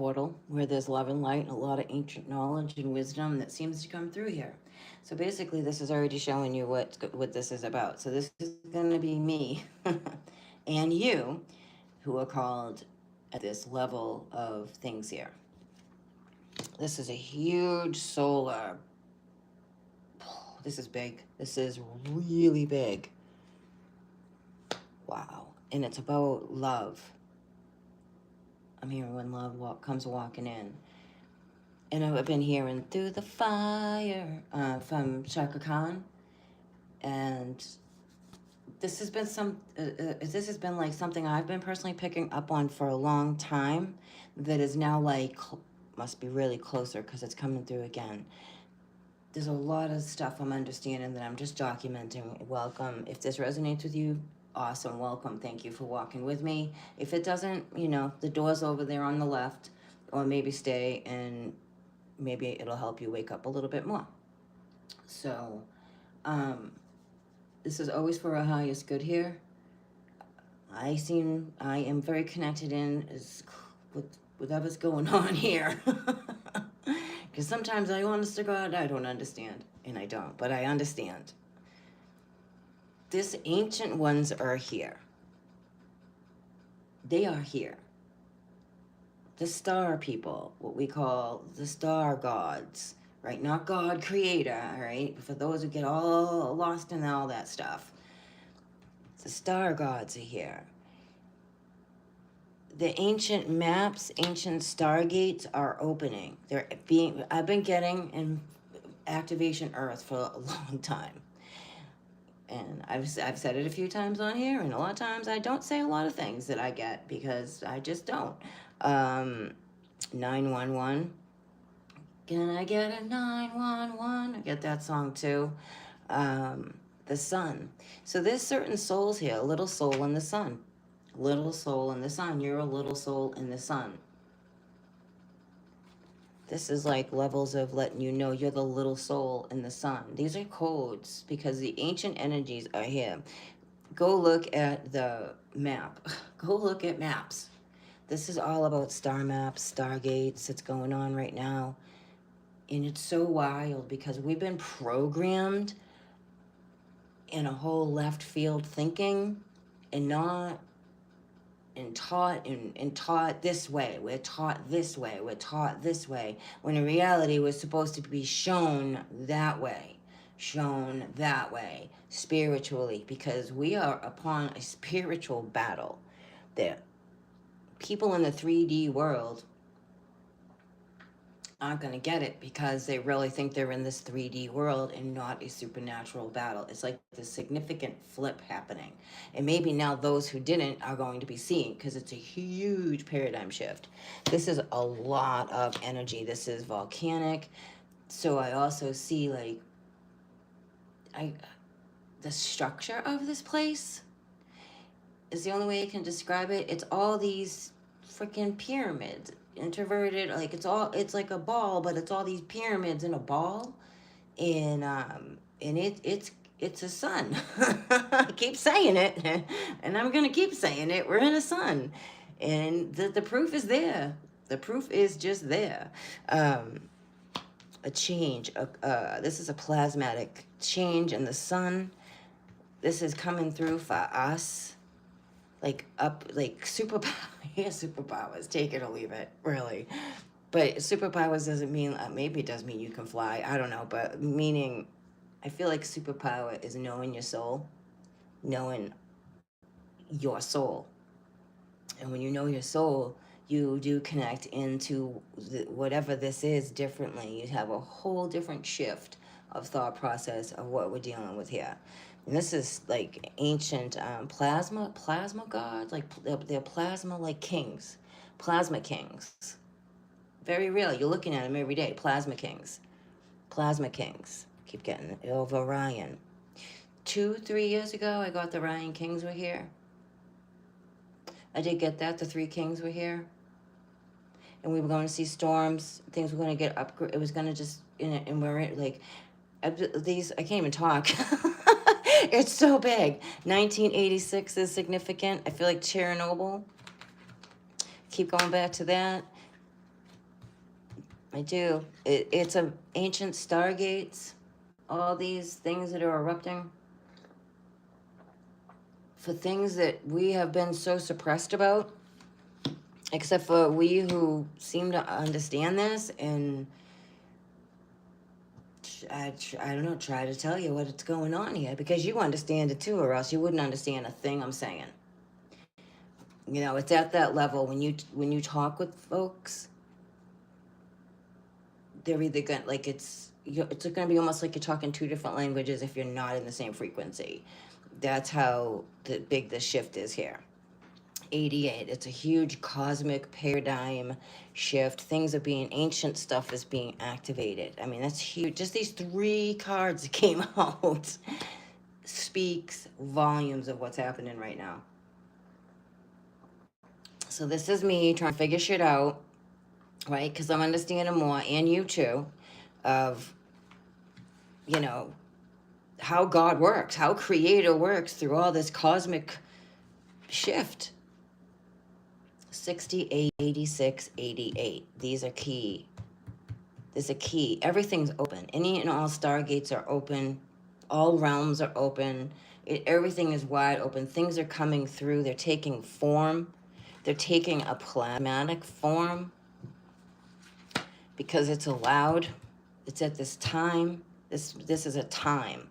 portal where there's love and light and a lot of ancient knowledge and wisdom that seems to come through here. So basically, this is already showing you what this is about. So this is going to be me and you who are called at this level of things here. This is a huge solar. This is big. This is really big. Wow. And it's about love. I'm hearing when love comes walking in. And I've been hearing Through the Fire from Chaka Khan. And this has been like something I've been personally picking up on for a long time that is now like, must be really closer because it's coming through again. There's a lot of stuff I'm understanding that I'm just documenting. Welcome. If this resonates with you, awesome. Welcome. Thank you for walking with me. If it doesn't, you know, the door's over there on the left, or maybe stay and maybe it'll help you wake up a little bit more. So, this is always for our highest good here. I am very connected with whatever's going on here. Because sometimes I, honest to God, I don't understand. And I don't, but I understand. This ancient ones are here. They are here. The star people, what we call the star gods, right? Not God creator, right? For those who get all lost in all that stuff. The star gods are here. The ancient maps, ancient stargates are opening. I've been getting in activation Earth for a long time. And I've said it a few times on here, and a lot of times I don't say a lot of things that I get because I just don't. 911. Can I get a 911? I get that song too. The sun. So there's certain souls here, a little soul in the sun. Little soul in the sun. You're a little soul in the sun. This is like levels of letting you know you're the little soul in the sun. These are codes because the ancient energies are here. Go look at the map. Go look at maps. This is all about star maps, stargates that's going on right now. And it's so wild because we've been programmed in a whole left field thinking and taught this way. We're taught this way. We're taught this way. When in reality, we're supposed to be shown that way. Shown that way. Spiritually. Because we are upon a spiritual battle. That people in the 3D world aren't going to get it because they really think they're in this 3D world and not a supernatural battle. It's like the significant flip happening. And maybe now those who didn't are going to be seeing because it's a huge paradigm shift. This is a lot of energy. This is volcanic. So I also see like the structure of this place is the only way I can describe it. It's all these freaking pyramids. Introverted, like it's like a ball, but it's all these pyramids in a ball, and it's a sun. I keep saying it, and I'm gonna keep saying it. We're in a sun, and the proof is there. The proof is just there. A change. This is a plasmatic change in the sun. This is coming through for us. Like superpower. Yeah, superpowers. Take it or leave it, really. But superpowers doesn't mean, maybe it does mean you can fly. I don't know, but meaning, I feel like superpower is knowing your soul, knowing your soul. And when you know your soul, you do connect into whatever this is differently. You have a whole different shift of thought process of what we're dealing with here. And this is like ancient plasma gods, like they're plasma like kings, plasma kings. Very real. You're looking at them every day. Plasma kings. Keep getting it over Orion. 2-3 years ago, I got the Ryan Kings were here. I did get that. The 3 kings were here. And we were going to see storms. Things were going to get upgraded. It was going to just, and we're like, these, I can't even talk. It's so big. 1986 is significant. I feel like Chernobyl. Keep going back to that. I do. It's a ancient stargates, all these things that are erupting for things that we have been so suppressed about, except for we who seem to understand this and I don't know, try to tell you what's going on here because you understand it too, or else you wouldn't understand a thing I'm saying. You know, it's at that level when you talk with folks, they're either going like it's going to be almost like you're talking two different languages if you're not in the same frequency. That's how big the shift is here. 88. It's a huge cosmic paradigm shift. Things are being ancient stuff is being activated. I mean, that's huge. Just these three cards that came out speaks volumes of what's happening right now. So this is me trying to figure shit out, right? Because I'm understanding more, and you too, of, you know, how God works, how Creator works through all this cosmic shift. 68, 86, 88. These are key. There's a key. Everything's open. Any and all stargates are open. All realms are open. Everything is wide open. Things are coming through. They're taking form. They're taking a plasmatic form because it's allowed. It's at this time. This is a time.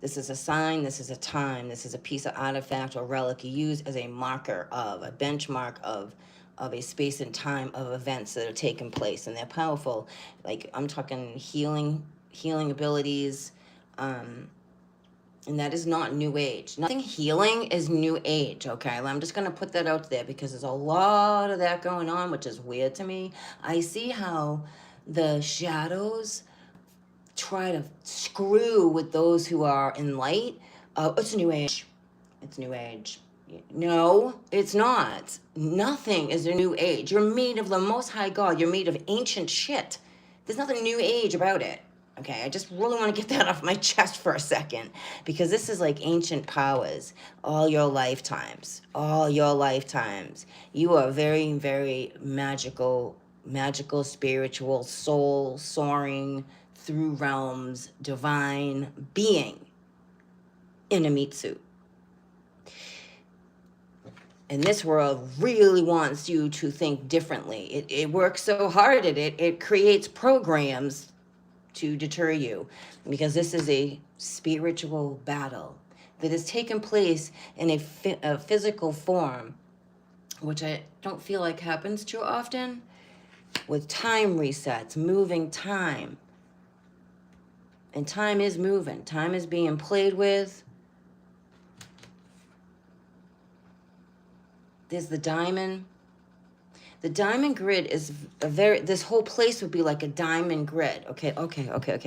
This is a sign. This is a time. This is a piece of artifact or relic you use as a marker of, a benchmark of a space and time of events that are taking place, and they're powerful. Like I'm talking healing abilities, and that is not new age. Nothing healing is new age, okay? I'm just going to put that out there because there's a lot of that going on, which is weird to me. I see how the shadows try to screw with those who are in light. It's new age. It's new age. No, it's not. Nothing is a new age. You're made of the Most High God. You're made of ancient shit. There's nothing new age about it. Okay, I just really want to get that off my chest for a second because this is like ancient powers. All your lifetimes. All your lifetimes. You are very, very magical, spiritual, soul soaring through realms, divine being in a meat suit. And this world really wants you to think differently. It works so hard at it. It creates programs to deter you because this is a spiritual battle that has taken place in a physical form, which I don't feel like happens too often, with time resets, moving time. And time is moving. Time is being played with. There's the diamond. The diamond grid is this whole place would be like a diamond grid. Okay.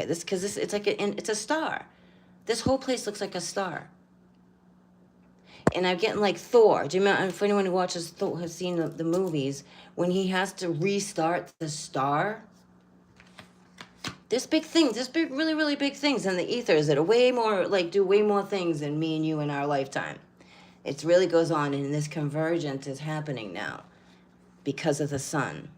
This, because this, it's like it's a star. This whole place looks like a star. And I'm getting like Thor. Do you remember, if anyone who watches Thor has seen the movies, when he has to restart the star? There's big things. There's big, really, really big things in the ethers that are way more, like, do way more things than me and you in our lifetime. It really goes on, and this convergence is happening now because of the sun.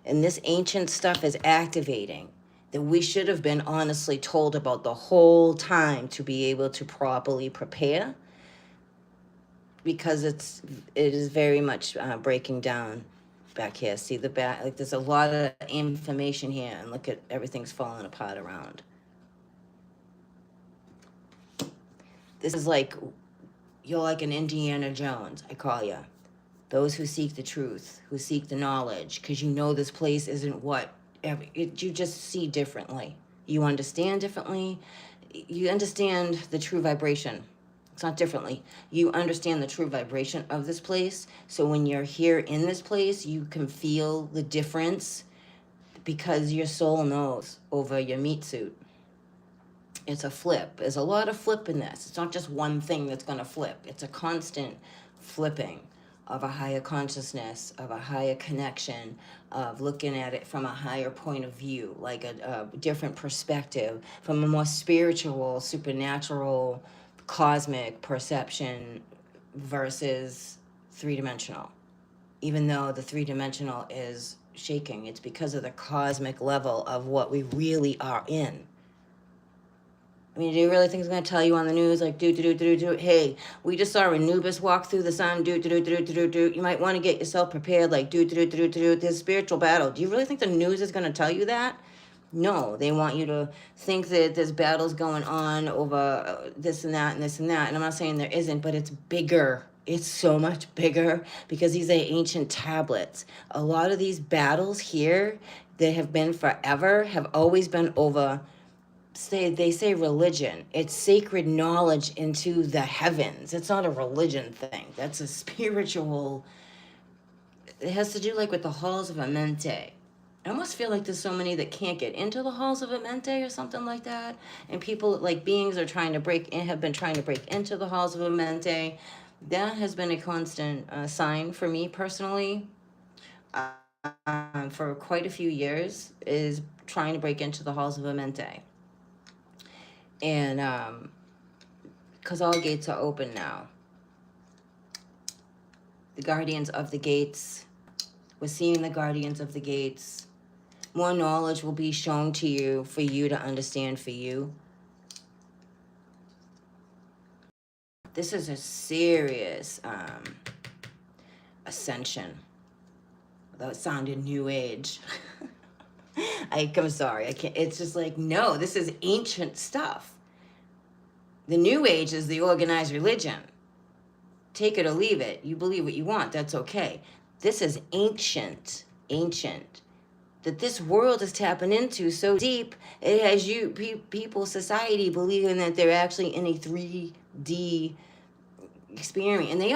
And this ancient stuff is activating that we should have been honestly told about the whole time to be able to properly prepare, because it is very much breaking down back here. See the back, like there's a lot of information here, and look at everything's falling apart around. This is like, you're like an Indiana Jones, I call you. Those who seek the truth, who seek the knowledge, because you know this place isn't what you just see differently. You understand differently. You understand the true vibration. It's not differently. You understand the true vibration of this place. So when you're here in this place, you can feel the difference because your soul knows over your meat suit. It's a flip. There's a lot of flip in this. It's not just one thing that's going to flip. It's a constant flipping of a higher consciousness, of a higher connection, of looking at it from a higher point of view, like a different perspective, from a more spiritual, supernatural, cosmic perception versus three-dimensional. Even though the three-dimensional is shaking. It's because of the cosmic level of what we really are in. I mean, do you really think it's going to tell you on the news, like, hey, we just saw Anubis walk through the sun, You might want to get yourself prepared, like, there's spiritual battle. Do you really think the news is going to tell you that? No, they want you to think that there's battles going on over this and that and this and that. And I'm not saying there isn't, but it's bigger. It's so much bigger because these are ancient tablets. A lot of these battles here that have been forever have always been over, they say religion. It's sacred knowledge into the heavens. It's not a religion thing. That's a spiritual. It has to do like with the halls of Amente. I almost feel like there's so many that can't get into the halls of Amente or something like that. And people, like beings, are trying to break in, have been trying to break into the halls of Amente. That has been a constant sign for me personally for quite a few years, is trying to break into the halls of Amente. And because all gates are open now. The guardians of the gates, we're seeing the guardians of the gates. More knowledge will be shown to you for you to understand for you. This is a serious ascension. Without sounding new age. I'm sorry, I can't. It's just like, no, this is ancient stuff. The new age is the organized religion. Take it or leave it. You believe what you want, that's okay. This is ancient. That this world is tapping into so deep, it has you, people, society believing that they're actually in a 3D experience. And they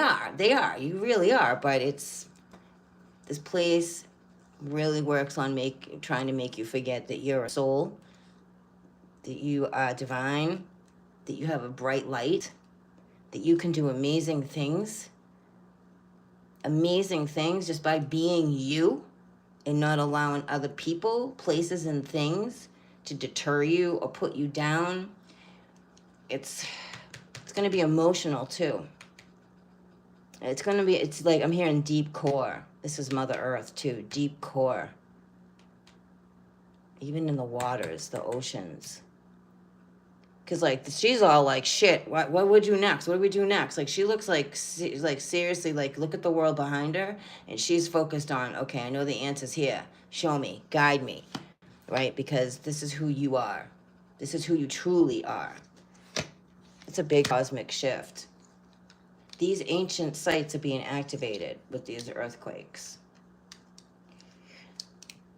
are, you really are, but it's, this place really works on trying to make you forget that you're a soul, that you are divine, that you have a bright light, that you can do amazing things just by being you and not allowing other people, places, and things to deter you or put you down. It's going to be emotional too. It's like I'm hearing deep core. This is Mother Earth too, deep core. Even in the waters, the oceans. Because, like, she's all like, shit, what would we do next? What do we do next? Like, she looks like seriously, like, look at the world behind her. And she's focused on, okay, I know the answer's here. Show me, guide me, right? Because this is who you are. This is who you truly are. It's a big cosmic shift. These ancient sites are being activated with these earthquakes.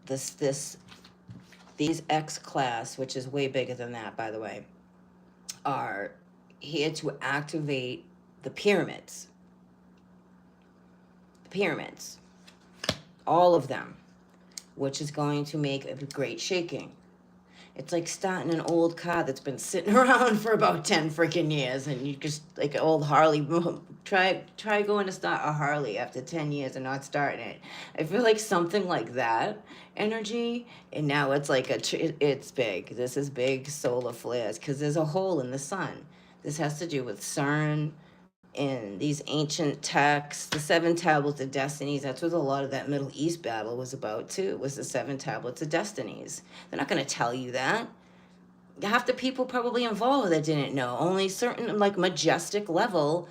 These X class, which is way bigger than that, by the way, are here to activate the pyramids. The pyramids. All of them. Which is going to make a great shaking. It's like starting an old car that's been sitting around for about 10 freaking years, and you just, like an old Harley, try going to start a Harley after 10 years and not starting it. I feel like something like that energy, and now it's like it's big. This is big solar flares, because there's a hole in the sun. This has to do with CERN and these ancient texts, the 7 tablets of destinies. That's what a lot of that Middle East battle was about too, was the 7 tablets of destinies. They're not going to tell you that. Half the people probably involved that didn't know. Only certain, like, majestic level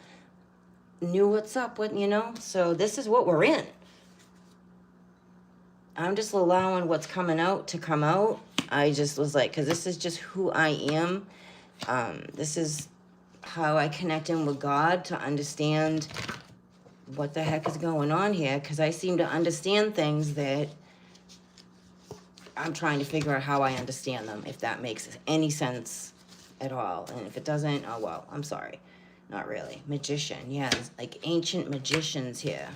knew what's up, so this is what we're in. I'm just allowing what's coming out to come out. I just was like, because this is just who I am. This is how I connect in with God to understand what the heck is going on here, because I seem to understand things that I'm trying to figure out how I understand them, if that makes any sense at all. And if it doesn't, oh well, I'm sorry. Not really. Magician, yeah, there's like ancient magicians here.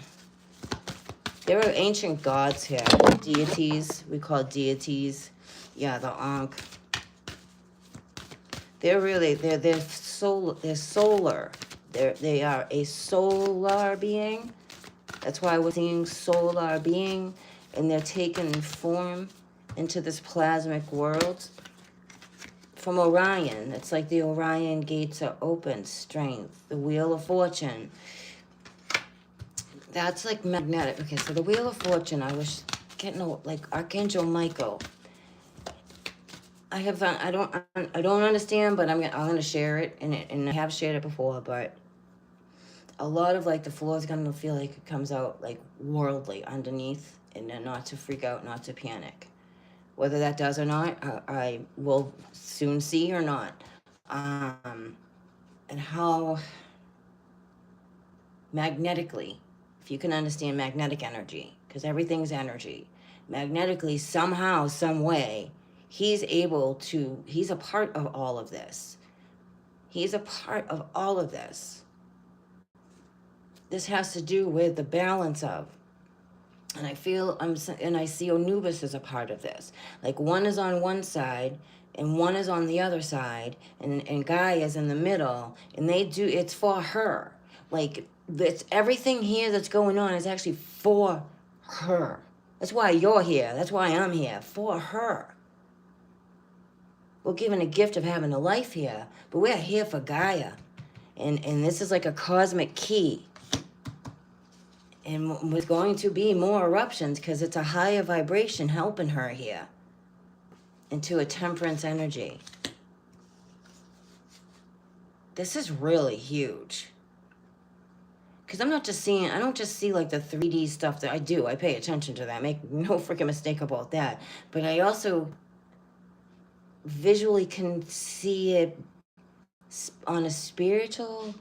There are ancient gods here, deities, we call deities. Yeah, the Ankh. They're solar. They are a solar being. That's why we're seeing solar being, and they're taking form into this plasmic world. From Orion, it's like the Orion gates are open, strength, the Wheel of Fortune. That's like magnetic. Okay, so the Wheel of Fortune, I wish getting like Archangel Michael. I have found I don't understand, but I'm gonna share it, and I have shared it before, but a lot of like the floor is gonna feel like it comes out like worldly underneath, and then not to freak out, not to panic. Whether that does or not, I will soon see or not. And how magnetically, if you can understand magnetic energy, because everything's energy, magnetically, somehow, some way, he's a part of all of this. He's a part of all of this. This has to do with the balance of, and I see Anubis as a part of this. Like one is on one side and one is on the other side, and Gaia is in the middle, and it's for her. Like it's everything here that's going on is actually for her. That's why you're here. That's why I'm here. For her. We're given a gift of having a life here, but we're here for Gaia. And this is like a cosmic key. And there's going to be more eruptions because it's a higher vibration helping her here into a temperance energy. This is really huge. Because I don't just see like the 3D stuff that I do. I pay attention to that. Make no freaking mistake about that. But I also visually can see it on a spiritual,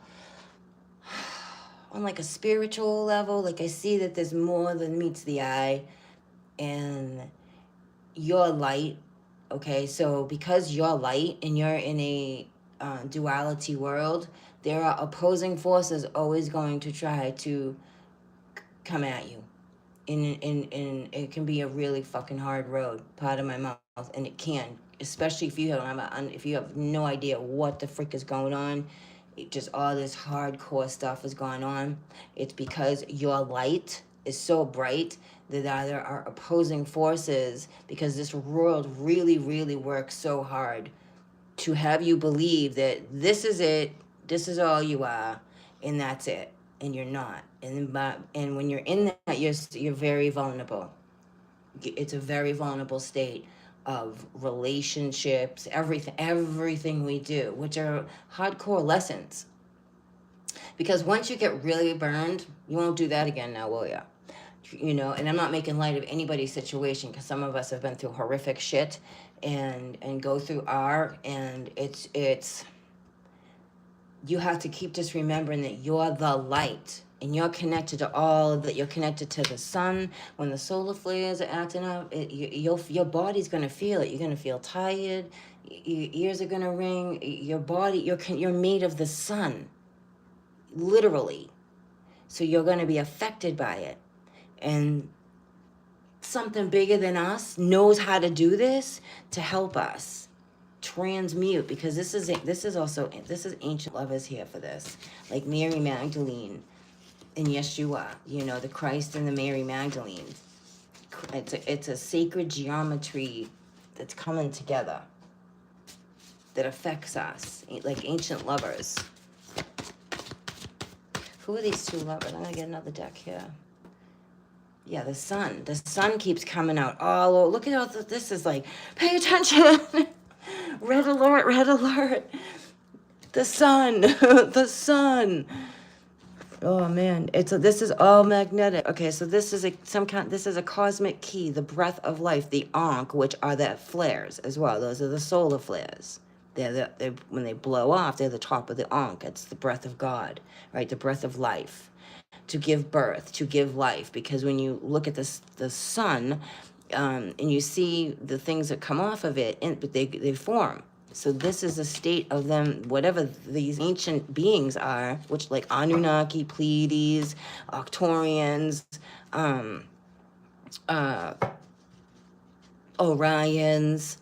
on like a spiritual level. Like I see that there's more than meets the eye, and your light. Okay, so because you're light and you're in a duality world, there are opposing forces always going to try to come at you. And it can be a really fucking hard road, part of my mouth, and it can, especially if you have no idea what the frick is going on. Just all this hardcore stuff is going on. It's because your light is so bright that there are opposing forces, because this world really, really works so hard to have you believe that this is it, this is all you are, and that's it, and you're not. And when you're in that, you're very vulnerable. It's a very vulnerable state of relationships, everything we do, which are hardcore lessons. Because once you get really burned, you won't do that again now, will you? You know, and I'm not making light of anybody's situation, because some of us have been through horrific shit and go through and it's you have to keep just remembering that you're the light, and you're connected to all of that. You're connected to the sun. When the solar flares are acting up, your body's going to feel it. You're going to feel tired. Your ears are going to ring. Your body, you're made of the sun, literally. So you're going to be affected by it. And something bigger than us knows how to do this to help us transmute, because this is ancient lovers here for this, like Mary Magdalene and Yeshua, you know, the Christ and the Mary Magdalene. It's a sacred geometry that's coming together that affects us, like ancient lovers. Who are these two lovers? I'm gonna get another deck here. Yeah, the sun. The sun keeps coming out all over. Look at all this is like, pay attention. Red alert, red alert. The sun, the sun. Oh man, this is all magnetic. Okay, so this is a cosmic key, the breath of life, the Ankh, which are the flares as well. Those are the solar flares. They're when they blow off, they're the top of the Ankh. It's the breath of God, right? The breath of life, to give birth, to give life. Because when you look at the sun, and you see the things that come off of it, but they form. So this is a state of them, whatever these ancient beings are, which like Anunnaki, Pleiades, Arcturians, Orions,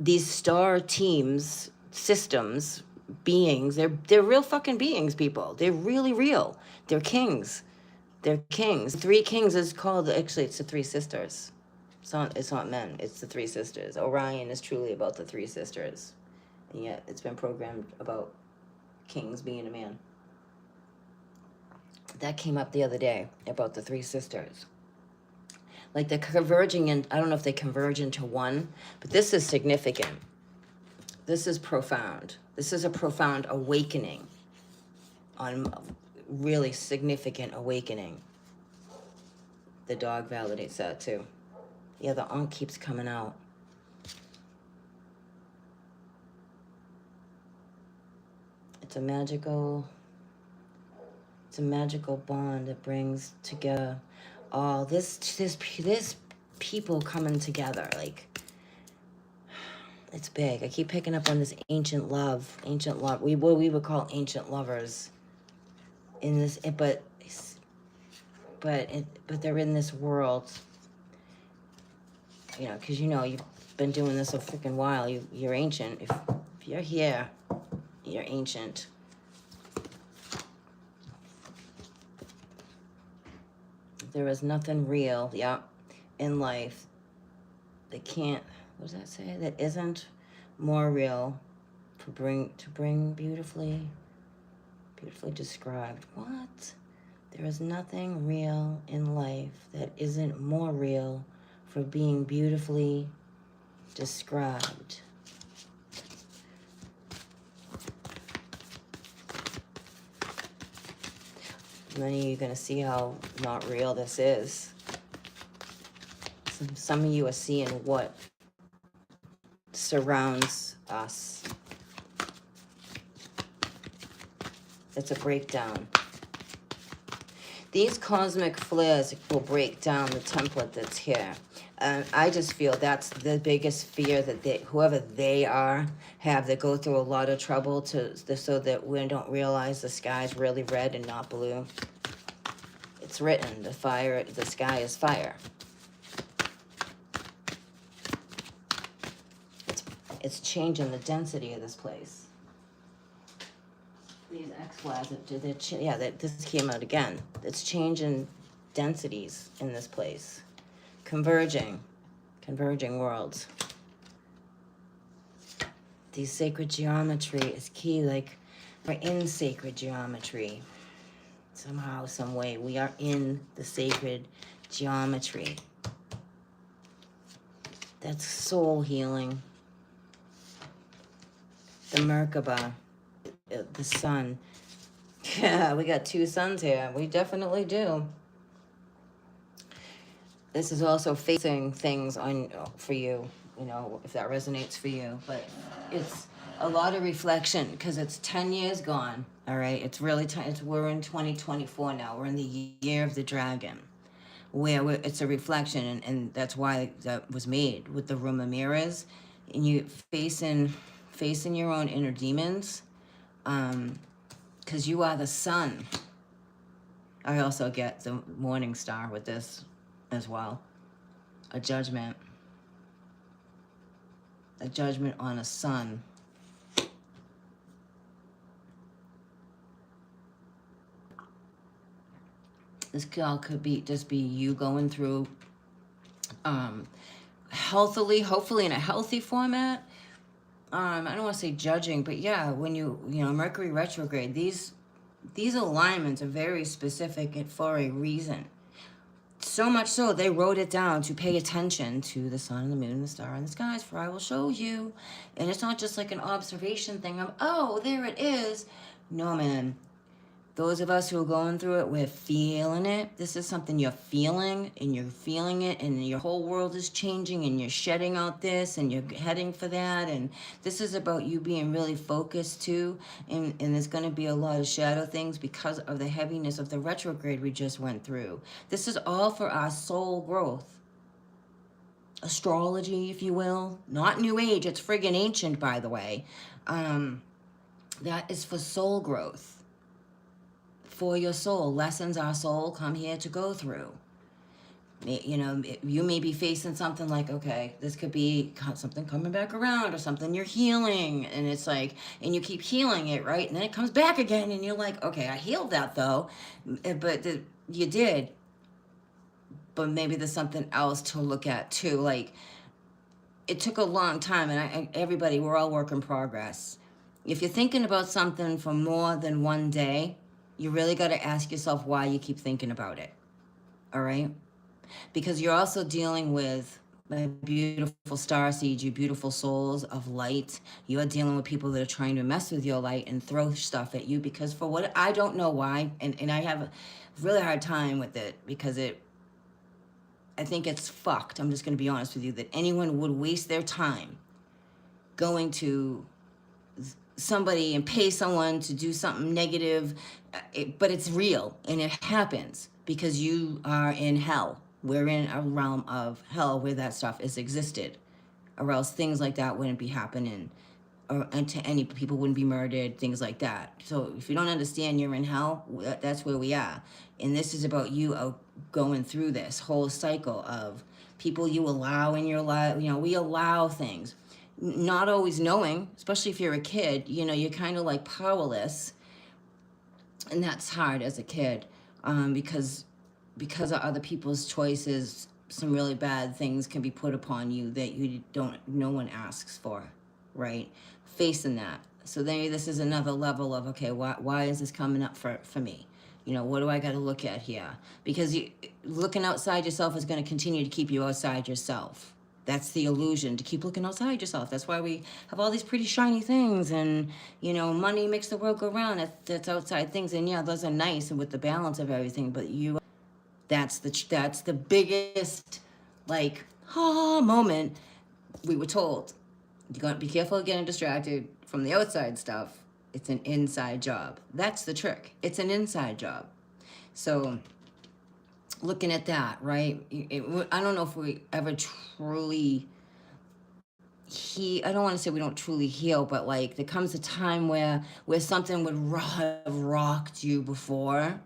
these star teams, systems, beings, they're real fucking beings, people. They're really real. They're kings. They're kings. Three kings is called, actually it's the three sisters. It's not men, it's the three sisters. Orion is truly about the three sisters. And yet it's been programmed about kings being a man. That came up the other day about the three sisters. Like they're converging in, I don't know if they converge into one, but this is significant. This is profound. This is a profound awakening, on really significant awakening. The dog validates that too. Yeah, the Ankh keeps coming out. It's a magical bond that brings together all this people coming together. Like, it's big. I keep picking up on this ancient love. What we would call ancient lovers in this, but they're in this world, you know, because you've been doing this a freaking while. You're ancient. If you're here, you're ancient. There is nothing real, in life that can't, what does that say? That isn't more real to bring beautifully described. What? There is nothing real in life that isn't more real for being beautifully described. Many of you are going to see how not real this is. Some of you are seeing what surrounds us. It's a breakdown. These cosmic flares will break down the template that's here. I just feel that's the biggest fear that whoever they are, have. They go through a lot of trouble so that we don't realize the sky's really red and not blue. It's written, the sky is fire. It's changing the density of this place. These X-flags, this came out again. It's changing densities in this place. Converging worlds. These sacred geometry is key. Like, we're in sacred geometry. Somehow, some way, we are in the sacred geometry. That's soul healing. The Merkaba, the sun. Yeah, we got two suns here. We definitely do. This is also facing things for you, if that resonates for you. But it's a lot of reflection because it's 10 years gone. All right, it's really we're in 2024 now. We're in the year of the dragon, where it's a reflection, and that's why that was made with the room of mirrors, and you facing your own inner demons, because you are the sun. I also get the morning star with this as well. A judgment on a sun. This could just be you going through healthily, hopefully in a healthy format. I don't want to say judging, but yeah, when Mercury retrograde, these alignments are very specific for a reason. So much so, they wrote it down to pay attention to the sun and the moon and the star and the skies, for I will show you. And it's not just like an observation thing of, oh, there it is. No, man. Those of us who are going through it, we're feeling it. This is something you're feeling, and you're feeling it, and your whole world is changing, and you're shedding out this, and you're heading for that. And this is about you being really focused too. And there's going to be a lot of shadow things because of the heaviness of the retrograde we just went through. This is all for our soul growth. Astrology, if you will. Not New Age. It's friggin' ancient, by the way. That is for soul growth. For your soul, lessons our soul come here to go through. You may be facing something like, okay, this could be something coming back around, or something you're healing, and it's like, and you keep healing it, right? And then it comes back again, and you're like, okay, I healed that though, but you did, but maybe there's something else to look at too. Like, it took a long time, and everybody, we're all work in progress. If you're thinking about something for more than one day, you really got to ask yourself why you keep thinking about it. All right? because you're also dealing with my beautiful starseeds, you beautiful souls of light. You are dealing with people that are trying to mess with your light and throw stuff at you because for what I don't know why, and I have a really hard time with it because I think it's fucked. I'm just going to be honest with you that anyone would waste their time going to somebody and pay someone to do something negative, but it's real and it happens because you are in hell. We're in a realm of hell where that stuff is existed, or else things like that wouldn't be happening, and to any people wouldn't be murdered, things like that. So if you don't understand you're in hell, that's where we are. And this is about you going through this whole cycle of people you allow in your life. You know, we allow things, not always knowing, especially if you're a kid, you know, you're kind of like powerless. And that's hard as a kid, because of other people's choices, some really bad things can be put upon you that no one asks for, right? Facing that. So then this is another level of, okay, why is this coming up for me? You know, what do I got to look at here? Because looking outside yourself is going to continue to keep you outside yourself. That's the illusion, to keep looking outside yourself. That's why we have all these pretty shiny things and, you know, money makes the world go round. That's outside things. And yeah, those are nice and with the balance of everything, but that's the biggest, like, moment. We were told, you got to be careful of getting distracted from the outside stuff. It's an inside job. That's the trick. It's an inside job. So looking at that, right? I don't know if we ever truly I don't want to say we don't truly heal, but like there comes a time where something would have rocked you before,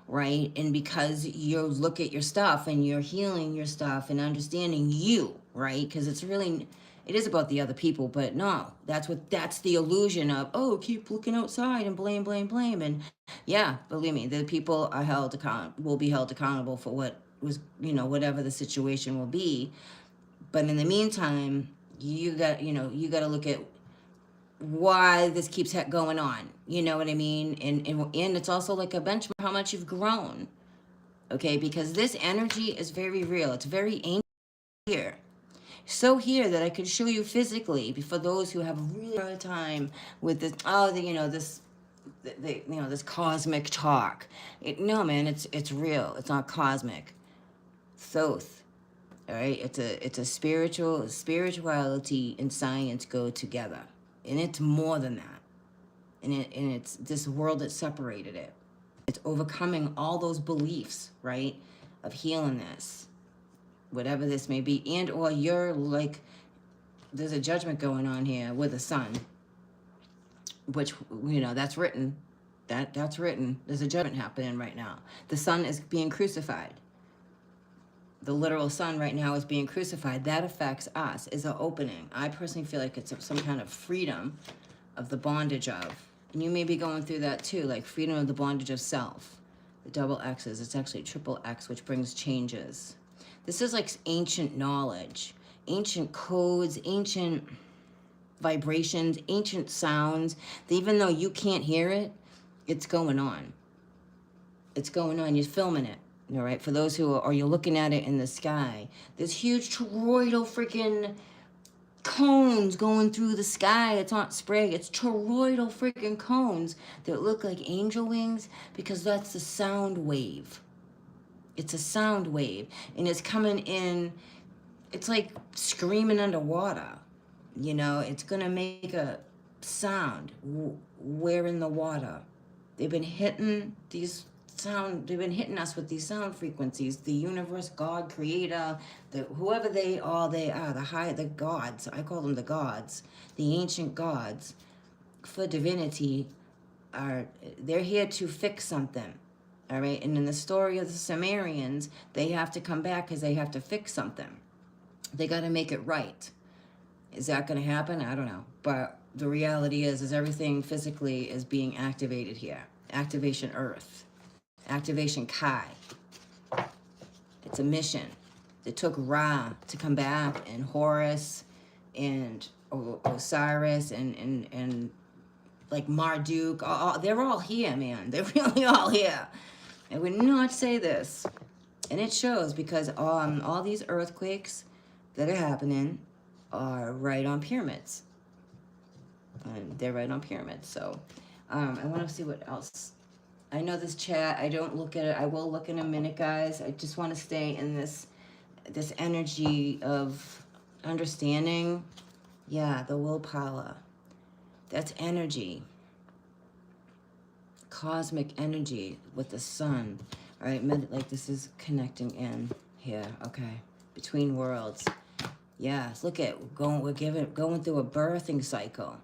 right? And because you look at your stuff and you're healing your stuff and understanding you, right? Because it is about the other people, but no, that's the illusion of, oh, keep looking outside and blame, and yeah, believe me, the people will be held accountable for what was, you know, whatever the situation will be. But in the meantime, you got to look at why this keeps going on. You know what I mean? And it's also like a benchmark how much you've grown. Okay, because this energy is very real. It's very ancient here. So here that I could show you physically for those who have a really hard time with this. Oh, this cosmic talk. No, man, it's real. It's not cosmic. Thoth. All right, it's a spirituality and science go together, and it's more than that. And it's this world that separated it. It's overcoming all those beliefs, right, of healing this, whatever this may be, and or you're like, there's a judgment going on here with the sun, which, you know, that's written. That's written. There's a judgment happening right now. The sun is being crucified. The literal sun right now is being crucified. That affects us, is an opening. I personally feel like it's some kind of freedom of the bondage of. And you may be going through that too, like freedom of the bondage of self. The double X's, it's actually triple X, which brings changes. This is like ancient knowledge, ancient codes, ancient vibrations, ancient sounds. Even though you can't hear it, it's going on. It's going on. You're filming it. All right, for those you're looking at it in the sky. There's huge toroidal freaking cones going through the sky. It's not spray. It's toroidal freaking cones that look like angel wings because that's the sound wave. It's a sound wave, and it's coming in. It's like screaming underwater. You know, it's gonna make a sound. We're in the water. They've been hitting us with these sound frequencies. The universe, God, creator, whoever they are, the gods. I call them the gods, the ancient gods for divinity. They're here to fix something. All right, and in the story of the Sumerians, they have to come back because they have to fix something. They got to make it right. Is that going to happen? I don't know. But the reality is everything physically is being activated here. Activation Earth. Activation Kai. It's a mission. It took Ra to come back, and Horus, and Osiris, and like Marduk. They're all here, man. They're really all here. I would not say this And it shows because all these earthquakes that are happening are right on pyramids. And they're right on pyramids. So I want to see what else. I know this chat, I don't look at it. I will look in a minute, guys. I just want to stay in this energy of understanding. Yeah, the willpower. That's energy. Cosmic energy with the sun. All right, like this is connecting in here. Okay, between worlds. Yes, look at we're going through a birthing cycle.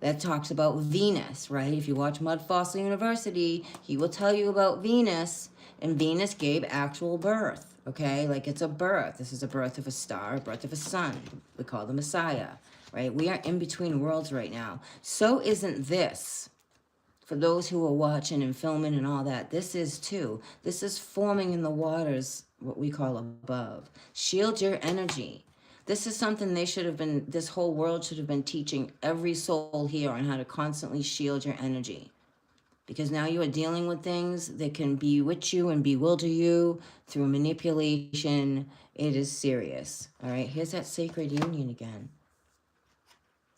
That talks about Venus, right? If you watch Mud Fossil University, he will tell you about Venus, and Venus gave actual birth, okay? Like it's a birth. This is a birth of a star, a birth of a sun. We call the Messiah, right? We are in between worlds right now. So isn't this. For those who are watching and filming and all that, this is too. This is forming in the waters, what we call above. Shield your energy. This is something this whole world should have been teaching every soul here on how to constantly shield your energy. Because now you are dealing with things that can bewitch you and bewilder you through manipulation. It is serious. All right, here's that sacred union again.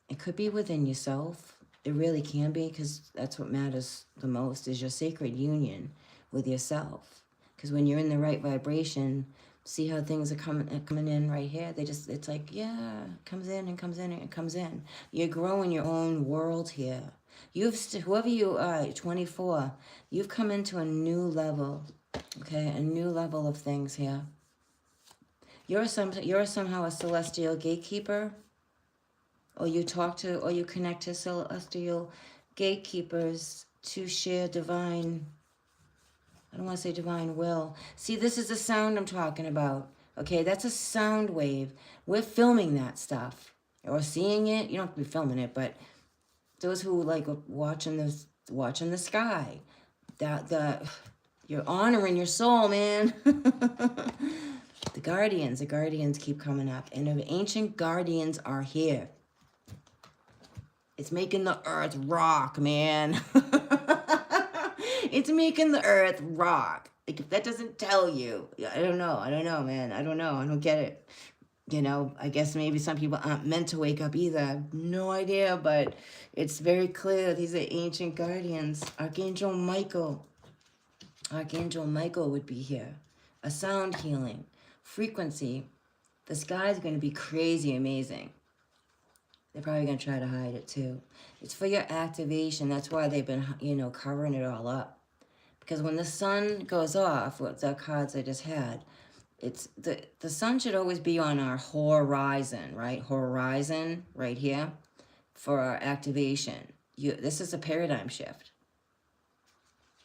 It could be within yourself. It really can be, because that's what matters the most, is your sacred union with yourself. Because when you're in the right vibration, see how things are coming in right here? It's like, yeah, it comes in and comes in and comes in. You're growing your own world here. Whoever you are, 24, you've come into a new level, okay? A new level of things here. You're somehow a celestial gatekeeper. Or you connect to celestial gatekeepers to share divine, I don't want to say divine will. See, this is the sound I'm talking about. Okay, that's a sound wave. We're filming that stuff. Or seeing it. You don't have to be filming it, but those who like watching the sky. You're honoring your soul, man. The guardians keep coming up. And the ancient guardians are here. It's making the earth rock, man. It's making the earth rock. Like, if that doesn't tell you, I don't know, man. I don't get it. You know, I guess maybe some people aren't meant to wake up either. I have no idea, but it's very clear. These are ancient guardians. Archangel Michael would be here. A sound healing. Frequency. The sky's going to be crazy amazing. They're probably going to try to hide it too. It's for your activation. That's why they've been, covering it all up. Because when the sun goes off, what the cards I just had, it's the sun should always be on our horizon, right? Horizon, right here, for our activation. This is a paradigm shift.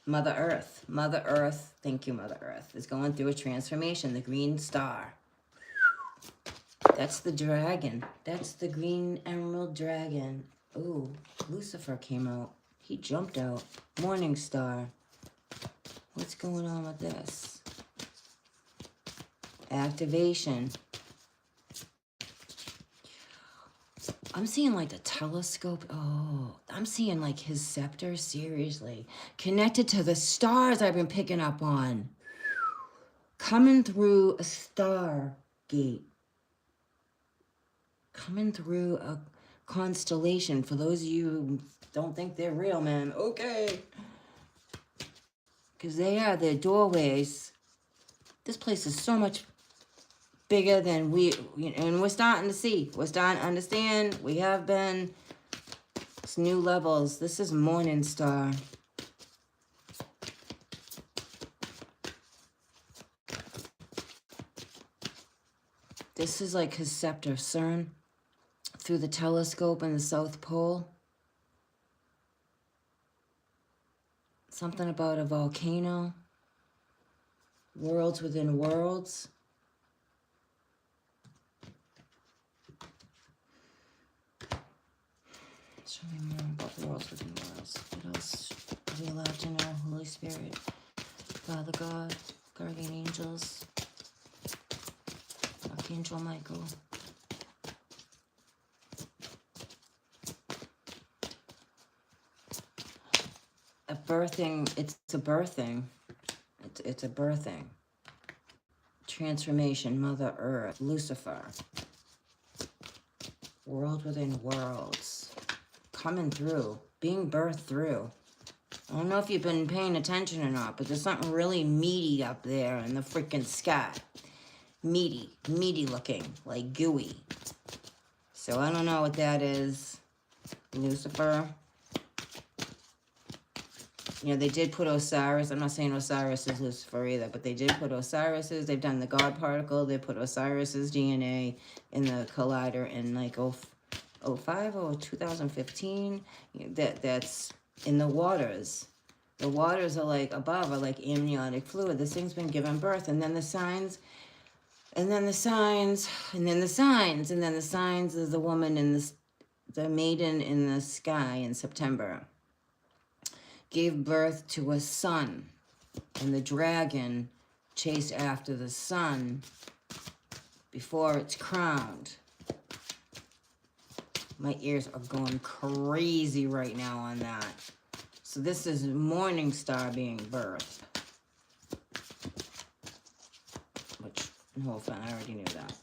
Mother Earth, thank you, Mother Earth, is going through a transformation. The green star. That's the dragon. That's the green emerald dragon. Ooh, Lucifer came out. He jumped out. Morning star. What's going on with this? Activation. I'm seeing like the telescope. Oh, I'm seeing like his scepter. Seriously. Connected to the stars I've been picking up on. Coming through a star gate. Coming through a constellation. For those of you who don't think they're real, man, okay. Because they are, their doorways. This place is so much bigger than and we're starting to see. We're starting to understand. We have been. It's new levels. This is Morning Star. This is like his scepter, CERN. Through the telescope in the South Pole. Something about a volcano. Worlds within worlds. Show me more about worlds within worlds. What else are we allowed to know? Holy Spirit, Father God, guardian angels, Archangel Michael. It's a birthing. It's a birthing. Transformation, Mother Earth, Lucifer. World within worlds. Coming through. Being birthed through. I don't know if you've been paying attention or not, but there's something really meaty up there in the freaking sky. Meaty looking, like gooey. So I don't know what that is. Lucifer. You know, they did put Osiris. I'm not saying Osiris is Lucifer either, but they did put Osiris's. They've done the God particle. They put Osiris's DNA in the collider in like 05 or 2015. That's in the waters. The waters are like above, are like amniotic fluid. This thing's been given birth. And then the signs, and then the signs, and then the signs, and then the signs of the woman in the maiden in the sky in September. Gave birth to a son, and the dragon chased after the sun before it's crowned. My ears are going crazy right now on that. So this is Morning Star being birthed. Which, no offense, I already knew that.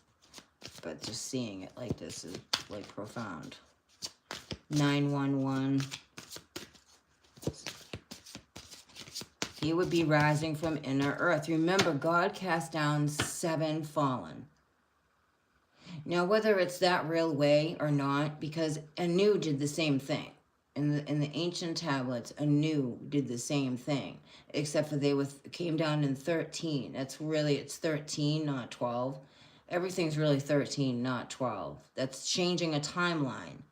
But just seeing it like this is like profound. 911. He would be rising from inner earth. Remember, God cast down 7 fallen. Now, whether it's that real way or not, because Anu did the same thing. In the ancient tablets, Anu did the same thing. Except for came down in 13. It's 13, not 12. Everything's really 13, not 12. That's changing a timeline.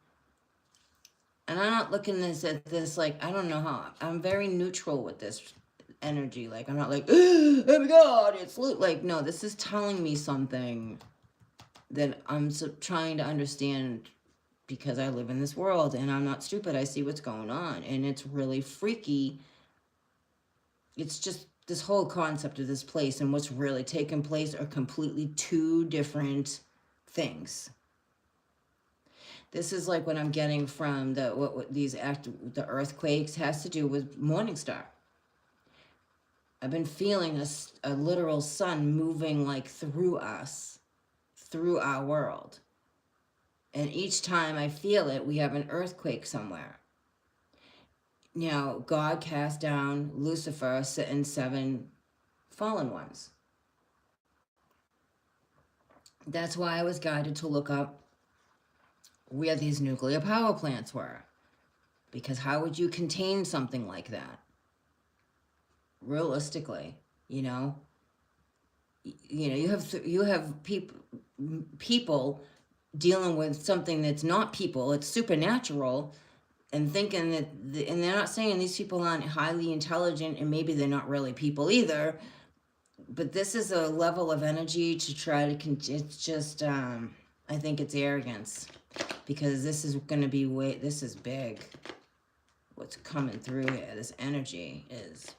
And I'm not looking at this like, I don't know how. I'm very neutral with this energy. Like, I'm not like, oh my God, it's like, no, this is telling me something that I'm trying to understand because I live in this world and I'm not stupid. I see what's going on and it's really freaky. It's just this whole concept of this place and what's really taking place are completely 2 different things. This is like what I'm getting from the earthquakes has to do with Morningstar. I've been feeling a literal sun moving like through us, through our world. And each time I feel it, we have an earthquake somewhere. Now, God cast down Lucifer and 7 fallen ones. That's why I was guided to look up where these nuclear power plants were. Because how would you contain something like that? Realistically, you know, you have people dealing with something that's not people, it's supernatural, and thinking that, and they're not saying these people aren't highly intelligent, and maybe they're not really people either, but this is a level of energy to try to, it's just, I think it's arrogance, because this is going to be this is big. What's coming through here, this energy is...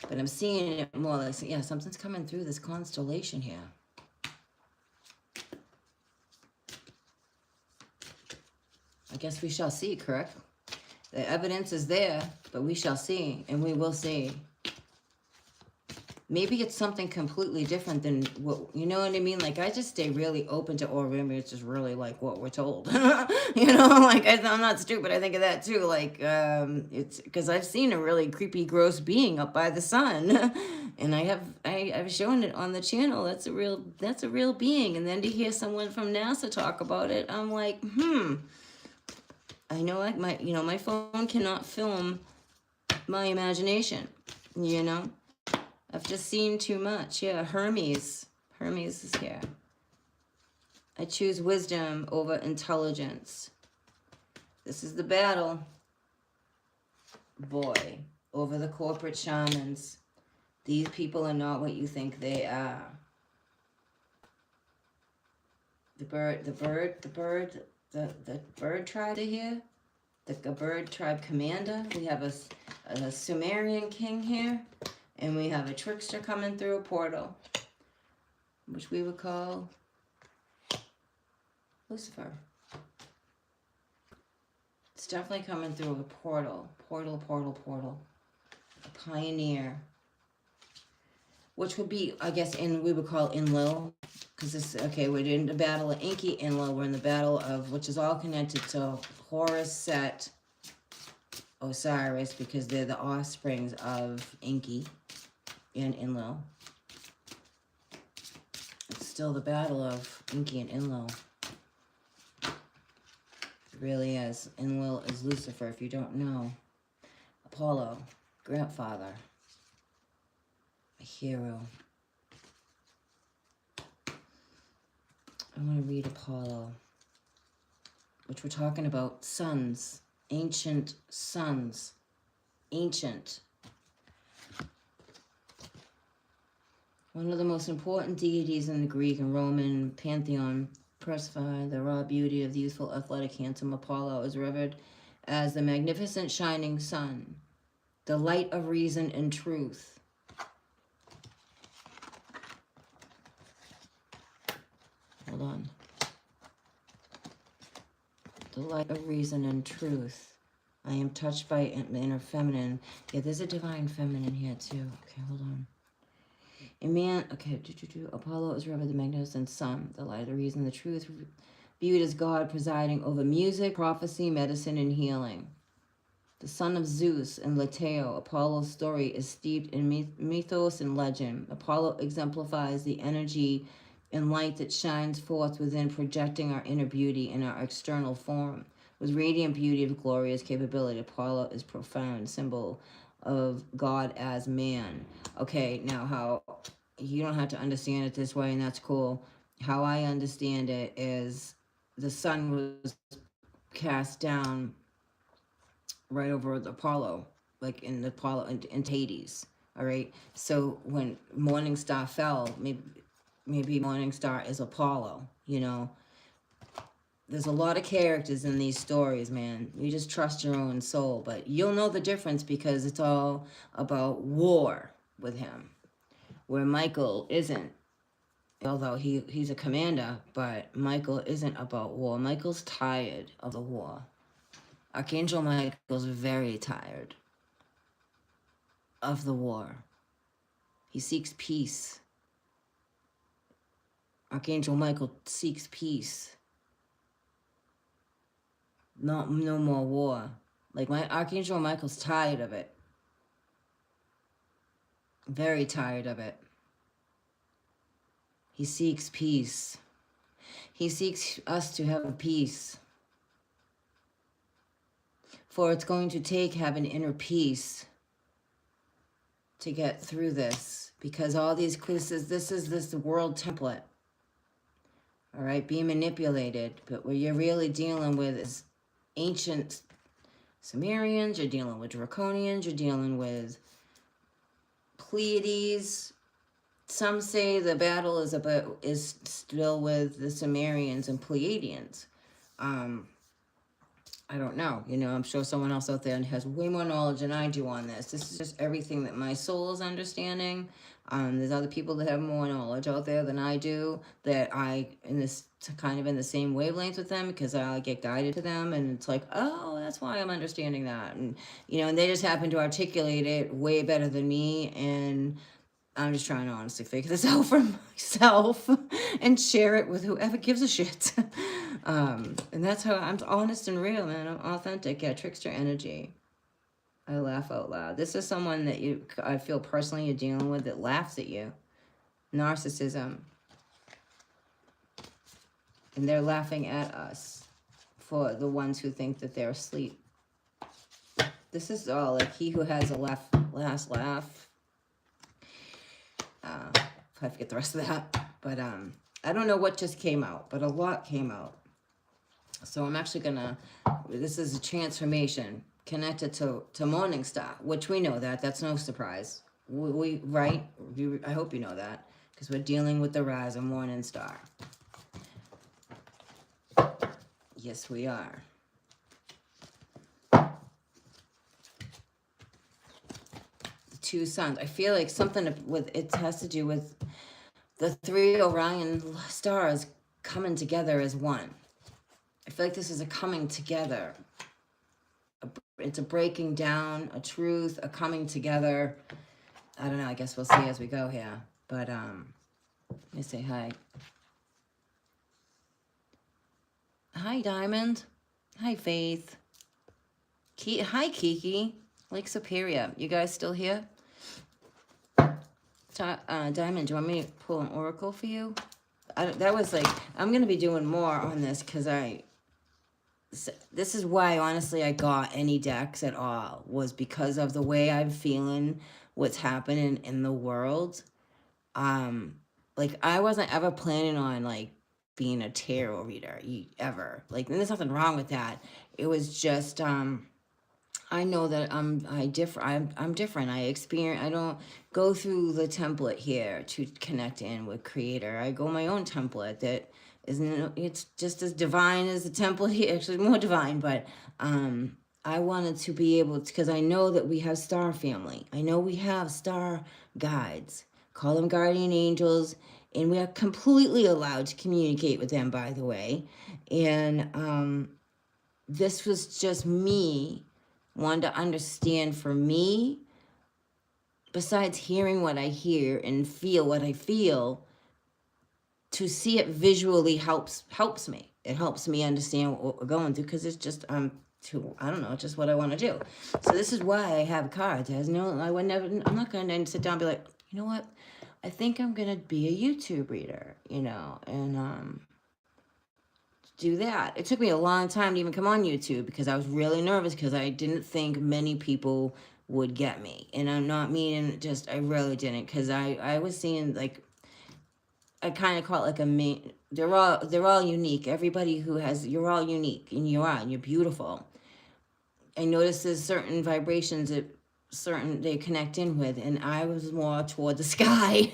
But I'm seeing it more like, yeah, something's coming through this constellation here. I guess we shall see, correct? The evidence is there, but we shall see, and we will see. Maybe it's something completely different than what, you know what I mean? Like, I just stay really open to, or maybe it's just really like what we're told. You know, like, I'm not stupid. I think of that too. Like, it's because I've seen a really creepy, gross being up by the sun. And I've shown it on the channel. That's a real being. And then to hear someone from NASA talk about it, I'm like, I know my phone cannot film my imagination, you know? I've just seen too much. Yeah, Hermes is here. I choose wisdom over intelligence. This is the battle. Boy, over the corporate shamans. These people are not what you think they are. The bird tribe here. The bird tribe commander. We have a Sumerian king here. And we have a trickster coming through a portal, which we would call Lucifer. It's definitely coming through a portal. A pioneer. which would be, I guess, we would call Enlil, because this, okay, we're in the battle of Enki, Enlil, we're in the battle of, which is all connected to Horus, Set, Osiris, because they're the offsprings of Enki and Enlil. It's still the battle of Enki and Enlil. It really is. Enlil is Lucifer, if you don't know. Apollo, grandfather, a hero. I want to read Apollo, which we're talking about suns, ancient suns, ancient. One of the most important deities in the Greek and Roman pantheon, personified the raw beauty of the youthful, athletic, handsome Apollo, is revered as the magnificent shining sun, the light of reason and truth. Hold on. The light of reason and truth. I am touched by inner feminine. Yeah, there's a divine feminine here too. Okay, hold on. A man, okay, Apollo is revered the magnificent sun, the light of the reason, the truth, viewed as God presiding over music, prophecy, medicine, and healing. The son of Zeus and Leteo, Apollo's story is steeped in mythos and legend. Apollo exemplifies the energy and light that shines forth within, projecting our inner beauty in our external form. With radiant beauty of glorious capability, Apollo is profound symbol of God as man. Okay, now how you don't have to understand it this way, and that's cool. How I understand it is the sun was cast down right over the Apollo, like in the Apollo in Hades. All right. So when Morning Star fell, maybe Morning Star is Apollo. You know, there's a lot of characters in these stories, man. You just trust your own soul, but you'll know the difference because it's all about war with him, where Michael isn't. Although he's a commander, but Michael isn't about war. Michael's tired of the war. Archangel Michael's very tired of the war. He seeks peace. Archangel Michael seeks peace. No more war. Like, my Archangel Michael's tired of it. Very tired of it. He seeks peace. He seeks us to have peace. For it's going to take having inner peace to get through this. Because all these quizzes, this is this world template. All right, being manipulated. But what you're really dealing with is ancient Sumerians, you're dealing with Draconians, you're dealing with Pleiades. Some say the battle is still with the Sumerians and Pleiadians. I don't know. You know, I'm sure someone else out there has way more knowledge than I do on this. This is just everything that my soul is understanding. There's other people that have more knowledge out there than I do, that I in this kind of in the same wavelength with them, because I get guided to them, and it's like, oh, that's why I'm understanding that, and you know, and they just happen to articulate it way better than me, and I'm just trying to honestly figure this out for myself and share it with whoever gives a shit. And that's how I'm honest and real, man. I'm authentic. Yeah, trickster energy. I laugh out loud. This is someone that I feel personally you're dealing with that laughs at you. Narcissism. And they're laughing at us for the ones who think that they're asleep. This is all like he who has a last laugh. I forget the rest of that. But I don't know what just came out, but a lot came out. So I'm actually gonna, this is a transformation connected to Morning Star, which we know that. That's no surprise. We right? I hope you know that, because we're dealing with the rise of Morning Star. Yes, we are. The two suns. I feel like something with it has to do with the three Orion stars coming together as one. I feel like this is a coming together. It's a breaking down, a truth, a coming together. I don't know. I guess we'll see as we go here. But let me say hi. Hi, Diamond. Hi, Faith. Hi, Kiki. Lake Superior. You guys still here? Diamond, do you want me to pull an oracle for you? That was like, I'm going to be doing more on this because this is why, honestly, I got any decks at all, was because of the way I'm feeling what's happening in the world. Like, I wasn't ever planning on, like, being a tarot reader, ever. Like, and there's nothing wrong with that. It was just, I know that I'm different. I don't go through the template here to connect in with creator. I go my own template that isn't, it's just as divine as the template here, actually more divine, but I wanted to be able to, because I know that we have star family. I know we have star guides, call them guardian angels, and we are completely allowed to communicate with them, by the way. And this was just me wanting to understand, for me, besides hearing what I hear and feel what I feel, to see it visually helps me. It helps me understand what we're going through, because it's just I don't know, it's just what I want to do. So this is why I have cards. I'm not going to sit down and be like, you know what, I think I'm going to be a YouTube reader, and do that. It took me a long time to even come on YouTube, because I was really nervous, because I didn't think many people would get me. And I'm not meaning just, I really didn't, because I was seeing, like, I kind of call it like a main, they're all unique. Everybody who has, you're all unique, and you're beautiful. I noticed there's certain vibrations that they connect in with, and I was more toward the sky.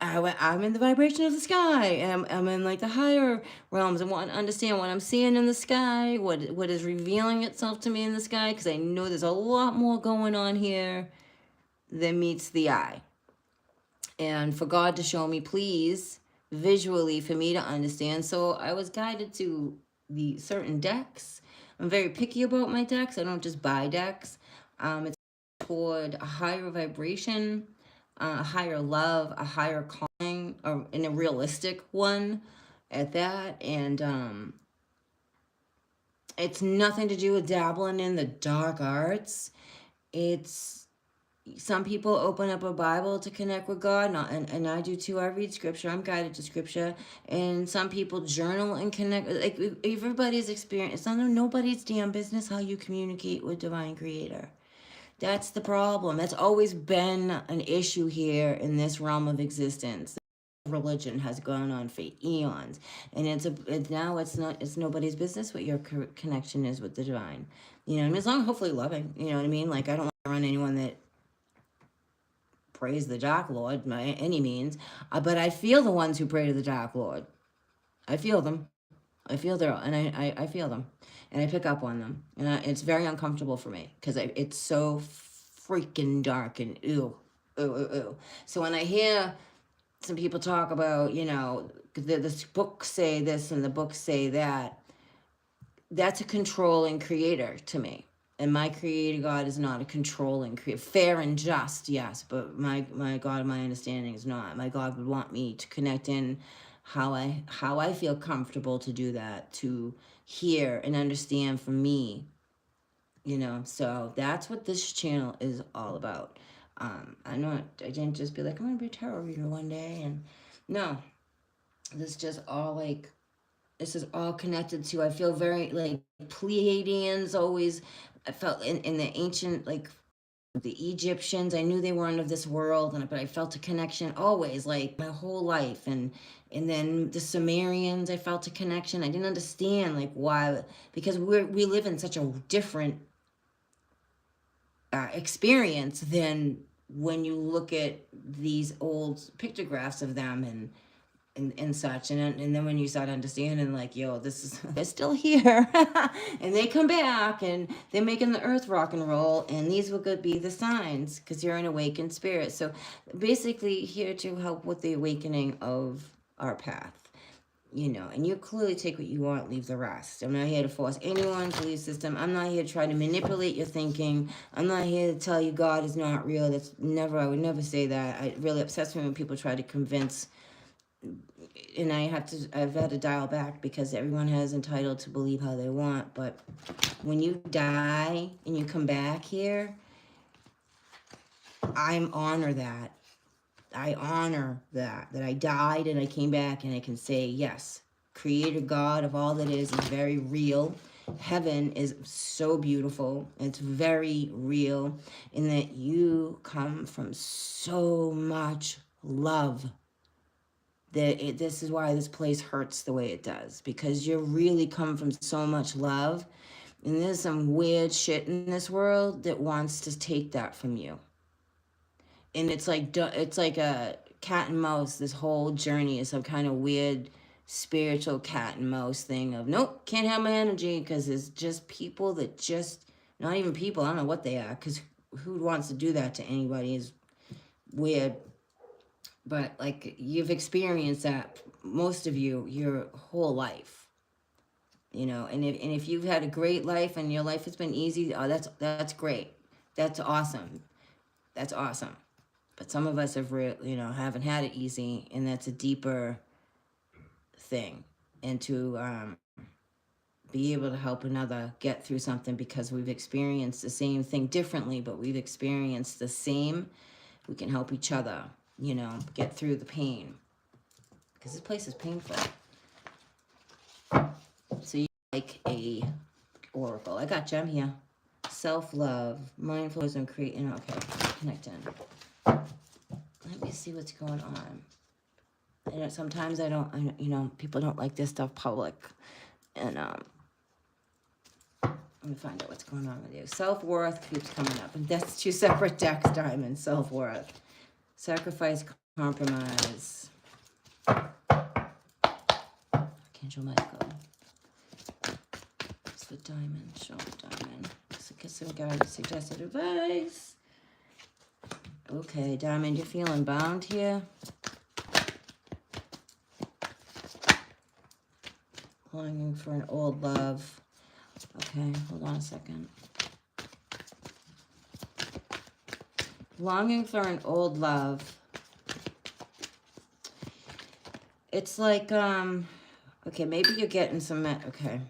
I'm in the vibration of the sky. I'm in, like, the higher realms, and want to understand what I'm seeing in the sky, what is revealing itself to me in the sky, because I know there's a lot more going on here than meets the eye. And for God to show me, please, visually, for me to understand. So I was guided to the certain decks. I'm very picky about my decks. I don't just buy decks. It's toward a higher vibration, a higher love, a higher calling, or in a realistic one at that. And it's nothing to do with dabbling in the dark arts. It's, some people open up a Bible to connect with God, and I do too. I read scripture. I'm guided to scripture. And some people journal and connect. Like, everybody's experience. It's nobody's damn business how you communicate with divine creator. That's the problem. That's always been an issue here in this realm of existence. Religion has gone on for eons, and now it's nobody's business what your connection is with the divine. You know what I mean? As long as, hopefully, loving. You know what I mean? Like, I don't want to run anyone that praise the Dark Lord by any means, but I feel the ones who pray to the Dark Lord. I feel them. I feel I feel them, and I pick up on them, and it's very uncomfortable for me, because it's so freaking dark and ew, ew, ew, ew. So when I hear some people talk about, the books say this and the books say that, that's a controlling creator to me. And my creator God is not a controlling creator. Fair and just, yes, but my God, my understanding is not. My God would want me to connect in how I feel comfortable to do that, to hear and understand for me, So that's what this channel is all about. I didn't just be like, I'm gonna be a tarot reader one day, and no, this just all, like, this is all connected to, I feel very, like, Pleiadians always, I felt in the ancient, like, the Egyptians, I knew they weren't of this world, but I felt a connection always, like, my whole life. And then the Sumerians, I felt a connection. I didn't understand, like, why, because we live in such a different experience than when you look at these old pictographs of them and such, and then when you start understanding, like, yo, they're still here, and they come back, and they're making the earth rock and roll, and these will be the signs, because you're an awakened spirit. So basically here to help with the awakening of our path. you know, and you clearly take what you want, leave the rest. I'm not here to force anyone's belief system. I'm not here to try to manipulate your thinking. I'm not here to tell you God is not real. That's never, I would never say that. It really upsets me when people try to convince, and I've had to dial back because everyone has entitled to believe how they want. But when you die and you come back here, I honor that. I honor that I died and I came back, and I can say, yes, Creator God of all that is very real. Heaven is so beautiful. It's very real in that you come from so much love. This is why this place hurts the way it does, because you really come from so much love, and there's some weird shit in this world that wants to take that from you. And it's like a cat and mouse. This whole journey is some kind of weird spiritual cat and mouse thing of, nope, can't have my energy, because it's just people that just, not even people, I don't know what they are, because who wants to do that to anybody is weird. But like, you've experienced that, most of you, your whole life, you know. And if you've had a great life and your life has been easy, oh, that's great, that's awesome, that's awesome. But some of us have, haven't had it easy, and that's a deeper thing. And to be able to help another get through something because we've experienced the same thing differently, but we've experienced the same, we can help each other, get through the pain. Because this place is painful. So you like a oracle. I got you, I'm here. Self-love, mindfulness, and creating. Okay, connect in. Let me see what's going on. And sometimes people don't like this stuff public. And let me find out what's going on with you. Self-worth keeps coming up. And that's two separate decks, Diamond. Self-worth. Sacrifice, compromise. Archangel Michael. It's the Diamond. Show the Diamond. So get some guidance, suggested advice. Okay, Diamond, you're feeling bound here. Longing for an old love. Okay, hold on a second. Longing for an old love. It's like, okay, maybe you're getting some, okay.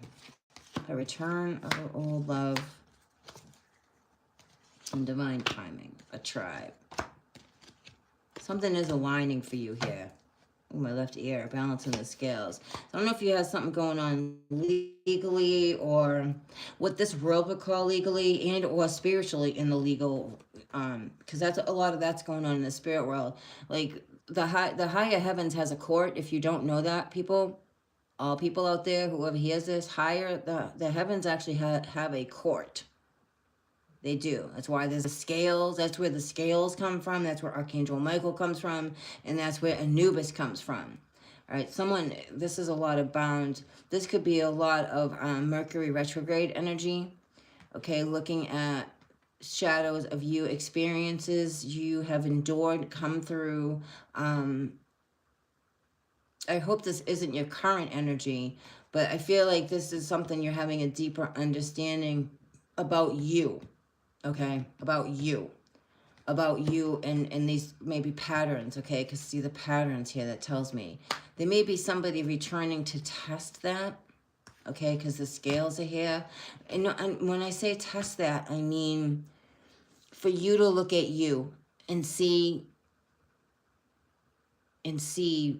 A return of an old love. And divine timing. A tribe. Something is aligning for you here. Ooh, my left ear, balancing the scales. I don't know if you have something going on legally, or what this world would call legally, and or spiritually in the legal, because that's a lot of that's going on in the spirit world. Like the higher heavens has a court. If you don't know that, people, all people out there, whoever hears this, the heavens actually have a court. They do. That's why there's the scales. That's where the scales come from. That's where Archangel Michael comes from. And that's where Anubis comes from. All right, this is a lot of bound. This could be a lot of Mercury retrograde energy. Okay, looking at shadows of you, experiences you have endured, come through. I hope this isn't your current energy, but I feel like this is something you're having a deeper understanding about you. Okay, about you and these maybe patterns, okay, because see the patterns here that tells me there may be somebody returning to test that, okay, because the scales are here. And when I say test that, I mean for you to look at you and see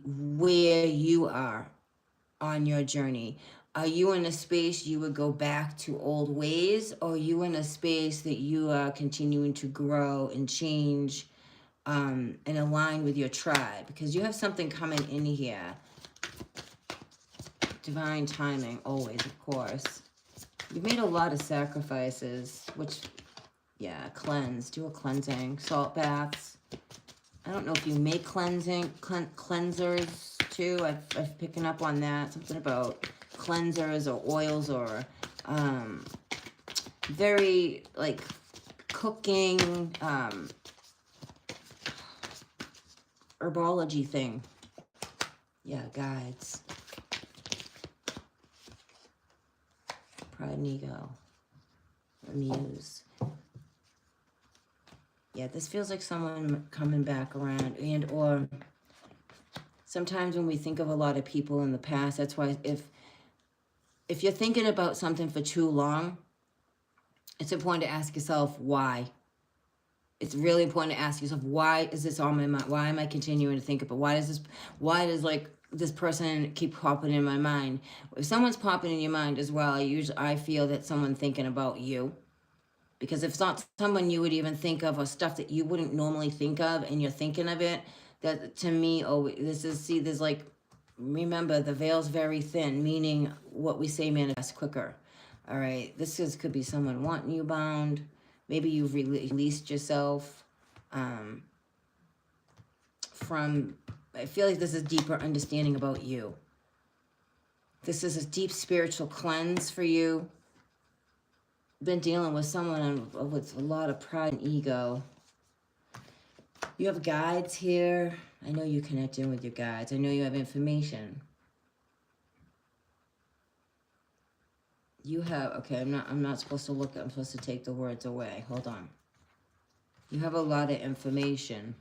where you are on your journey. Are you in a space you would go back to old ways, or are you in a space that you are continuing to grow and change and align with your tribe? Because you have something coming in here. Divine timing, always, of course. You've made a lot of sacrifices, which, yeah, cleanse. Do a cleansing. Salt baths. I don't know if you make cleansers too. I'm picking up on that. Something about cleansers or oils or very like cooking herbology thing. Yeah, guides. pride and ego. Muse. Yeah, this feels like someone coming back around, and or sometimes when we think of a lot of people in the past, that's why if you're thinking about something for too long, it's important to ask yourself why. It's really important to ask yourself, why is this on my mind? Why am I continuing to think about? Why does like this person keep popping in my mind? If someone's popping in your mind as well, I feel that someone's thinking about you. Because if it's not someone you would even think of, or stuff that you wouldn't normally think of, and you're thinking of it, that to me, there's like, remember, the veil's very thin, meaning what we say manifests quicker. All right, could be someone wanting you bound. Maybe you've released yourself from, I feel like this is deeper understanding about you. This is a deep spiritual cleanse for you. Been dealing with someone with a lot of pride and ego. You have guides here. I know you connect in with your guides. I know you have information. You have, okay, I'm not supposed to look, I'm supposed to take the words away. Hold on. You have a lot of information.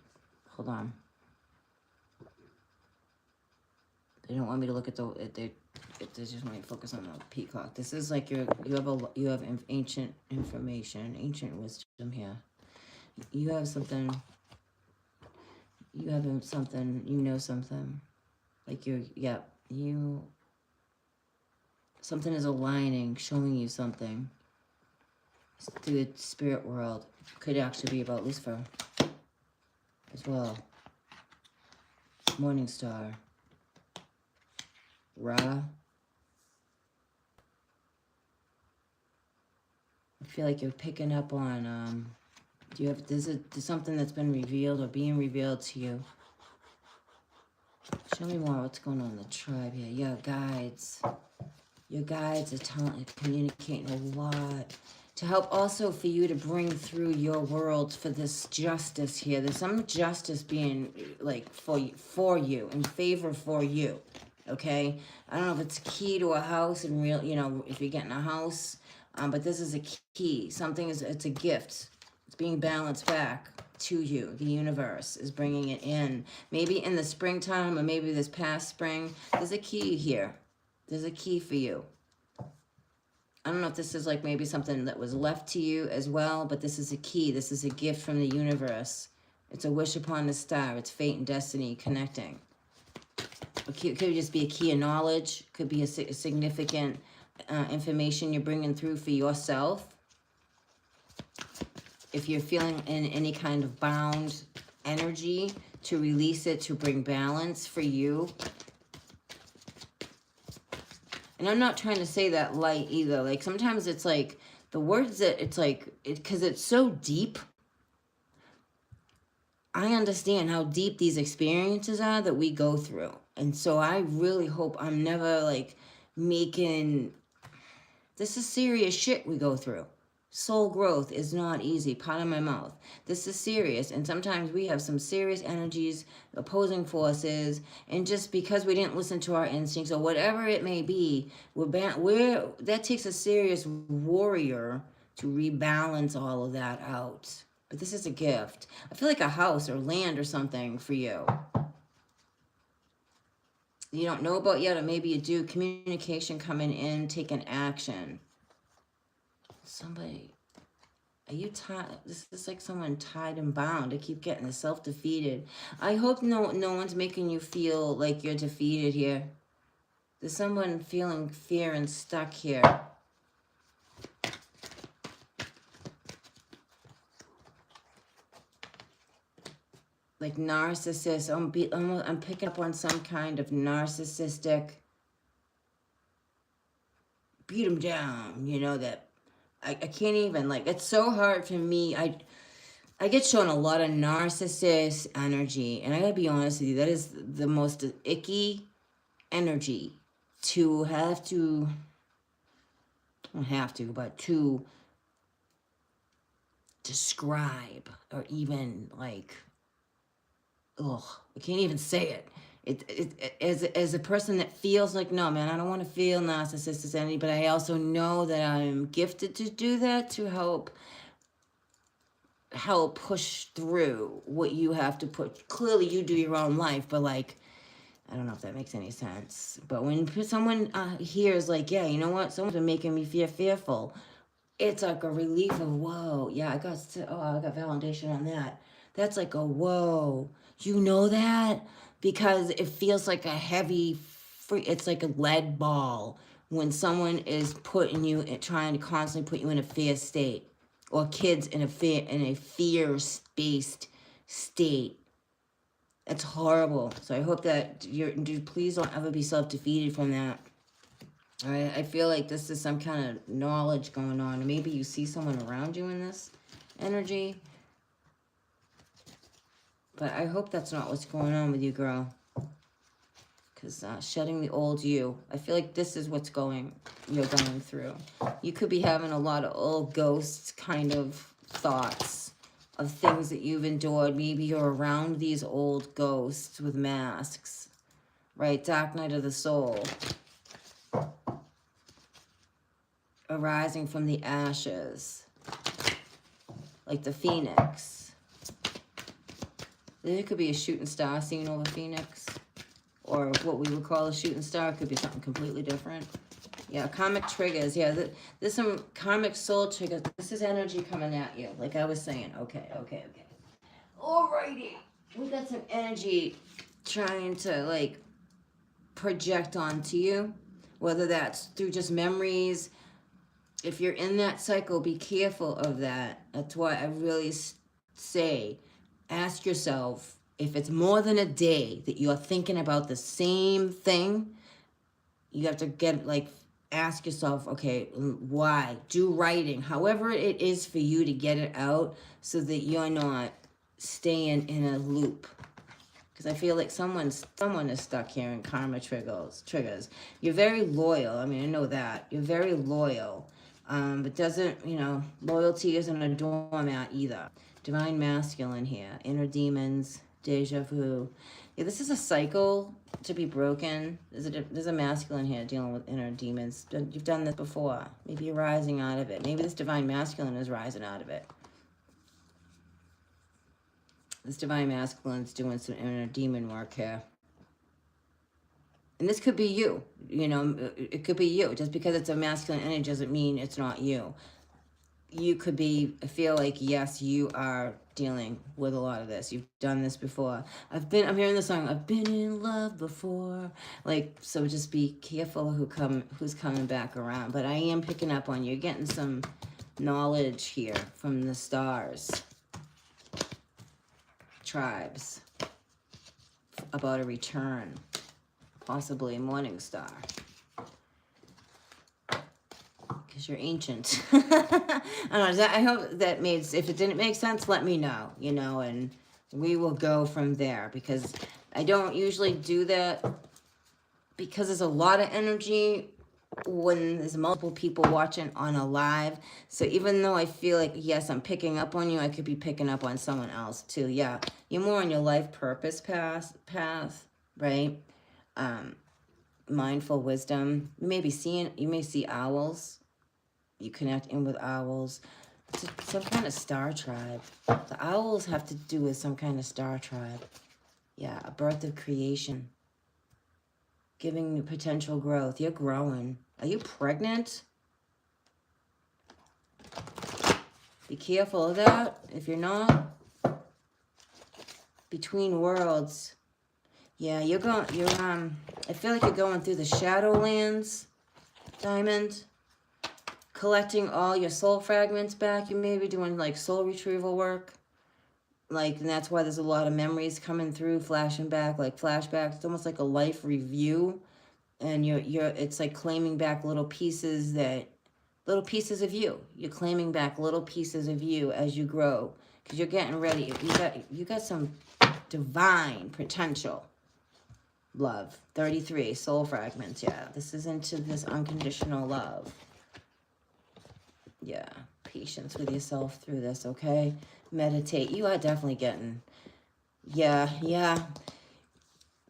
Hold on. They don't want me to look at they just want me to focus on the peacock. This is like you have ancient information, ancient wisdom here. You have something. You have something. You know something. Like something is aligning, showing you something through the spirit world. Could actually be about Lucifer as well. Morning star. Ra. I feel like you're picking up on, there's something that's been revealed or being revealed to you. Show me more what's going on in the tribe here. Your guides. Your guides are communicating a lot. To help also for you to bring through your world for this justice here. There's some justice being like for you, in favor for you. Okay? I don't know if it's a key to a house and if you're getting a house. But this is a key. It's a gift. It's being balanced back to you. The universe is bringing it in. Maybe in the springtime or maybe this past spring. There's a key here. There's a key for you. I don't know if this is like maybe something that was left to you as well, but this is a key. This is a gift from the universe. It's a wish upon the star. It's fate and destiny connecting. It could just be a key of knowledge. Could be a significant information you're bringing through for yourself. If you're feeling in any kind of bound energy, to release it, to bring balance for you. And I'm not trying to say that light either. Like sometimes it's like the words that it's like, because it's so deep. I understand how deep these experiences are that we go through. And so I really hope I'm never like making, this is serious shit we go through. Soul growth is not easy. Part of my mouth. This is serious. And sometimes we have some serious energies, opposing forces. And just because we didn't listen to our instincts or whatever it may be, that takes a serious warrior to rebalance all of that out. But this is a gift. I feel like a house or land or something for you. You don't know about yet, or maybe you do. Communication coming in, taking action. Somebody, are you tied? This is like someone tied and bound. I keep getting the self-defeated. I hope no one's making you feel like you're defeated here. There's someone feeling fear and stuck here. Like narcissist. I'm picking up on some kind of narcissistic. Beat them down. That. I can't even, like, it's so hard for me. I get shown a lot of narcissist energy, and I gotta be honest with you, that is the most icky energy to have to, don't have to, but to describe, or even, like, ugh, I can't even say it. As a person that feels like, no, man, I don't want to feel narcissistic energy, but I also know that I'm gifted to do that, to help push through what you have to put. Clearly, you do your own life, but like, I don't know if that makes any sense. But when someone hears like, yeah, you know what, someone's been making me feel fearful, it's like a relief of, whoa, yeah, I got validation on that. That's like a whoa, you know that? Because it feels like a heavy, it's like a lead ball when someone is putting you, trying to constantly put you in a fear state, or kids in a fear-based state. That's horrible. So I hope that please don't ever be self-defeated from that. I feel like this is some kind of knowledge going on. Maybe you see someone around you in this energy. But I hope that's not what's going on with you, girl. Because shedding the old you. I feel like this is what's you're going through. You could be having a lot of old ghosts kind of thoughts of things that you've endured. Maybe you're around these old ghosts with masks. Right? Dark night of the soul. Arising from the ashes, like the phoenix. There could be a shooting star seen over Phoenix, or what we would call a shooting star. It could be something completely different. Yeah, karmic triggers. Yeah, there's some karmic soul triggers. This is energy coming at you, like I was saying. Okay. Alrighty. We got some energy trying to, like, project onto you, whether that's through just memories. If you're in that cycle, be careful of that. That's why I really say, ask yourself, if it's more than a day that you're thinking about the same thing, you have to ask yourself, okay, why? Do writing, however it is for you to get it out, so that you're not staying in a loop. Because I feel like someone is stuck here in karma triggers. You're very loyal. I mean, I know that. You're very loyal. But doesn't, loyalty isn't a doormat either. Divine masculine here. Inner demons. Deja vu. Yeah, this is a cycle to be broken. There's a masculine here dealing with inner demons. You've done this before. Maybe you're rising out of it. Maybe this divine masculine is rising out of it. This divine masculine's doing some inner demon work here. And this could be you. It could be you. Just because it's a masculine energy doesn't mean it's not you. You could feel like, yes, you are dealing with a lot of this. You've done this before. I'm hearing the song, I've been in love before. So just be careful who's coming back around. But I am picking up on you. Getting some knowledge here from the stars. Tribes. About a return. Possibly a morning star. Because you're ancient. I don't know. I hope that made... If it didn't make sense, let me know. And we will go from there. Because I don't usually do that. Because there's a lot of energy when there's multiple people watching on a live. So even though I feel like, yes, I'm picking up on you, I could be picking up on someone else too. Yeah, you're more on your life purpose path, right? Mindful wisdom. You may see owls. You connect in with owls. It's some kind of star tribe. The owls have to do with some kind of star tribe. Yeah, a birth of creation. Giving you potential growth. You're growing. Are you pregnant? Be careful of that. If you're not, between worlds. Yeah, I feel like you're going through the Shadowlands, Diamond. Collecting all your soul fragments back. You may be doing like soul retrieval work. And that's why there's a lot of memories coming through, flashing back, like flashbacks. It's almost like a life review. And it's like claiming back little pieces of you. You're claiming back little pieces of you as you grow. Because you're getting ready. You got some divine potential. Love. 33. Soul fragments. Yeah. This is into this unconditional love. Yeah. Patience with yourself through this, okay? Meditate. You are definitely getting... Yeah.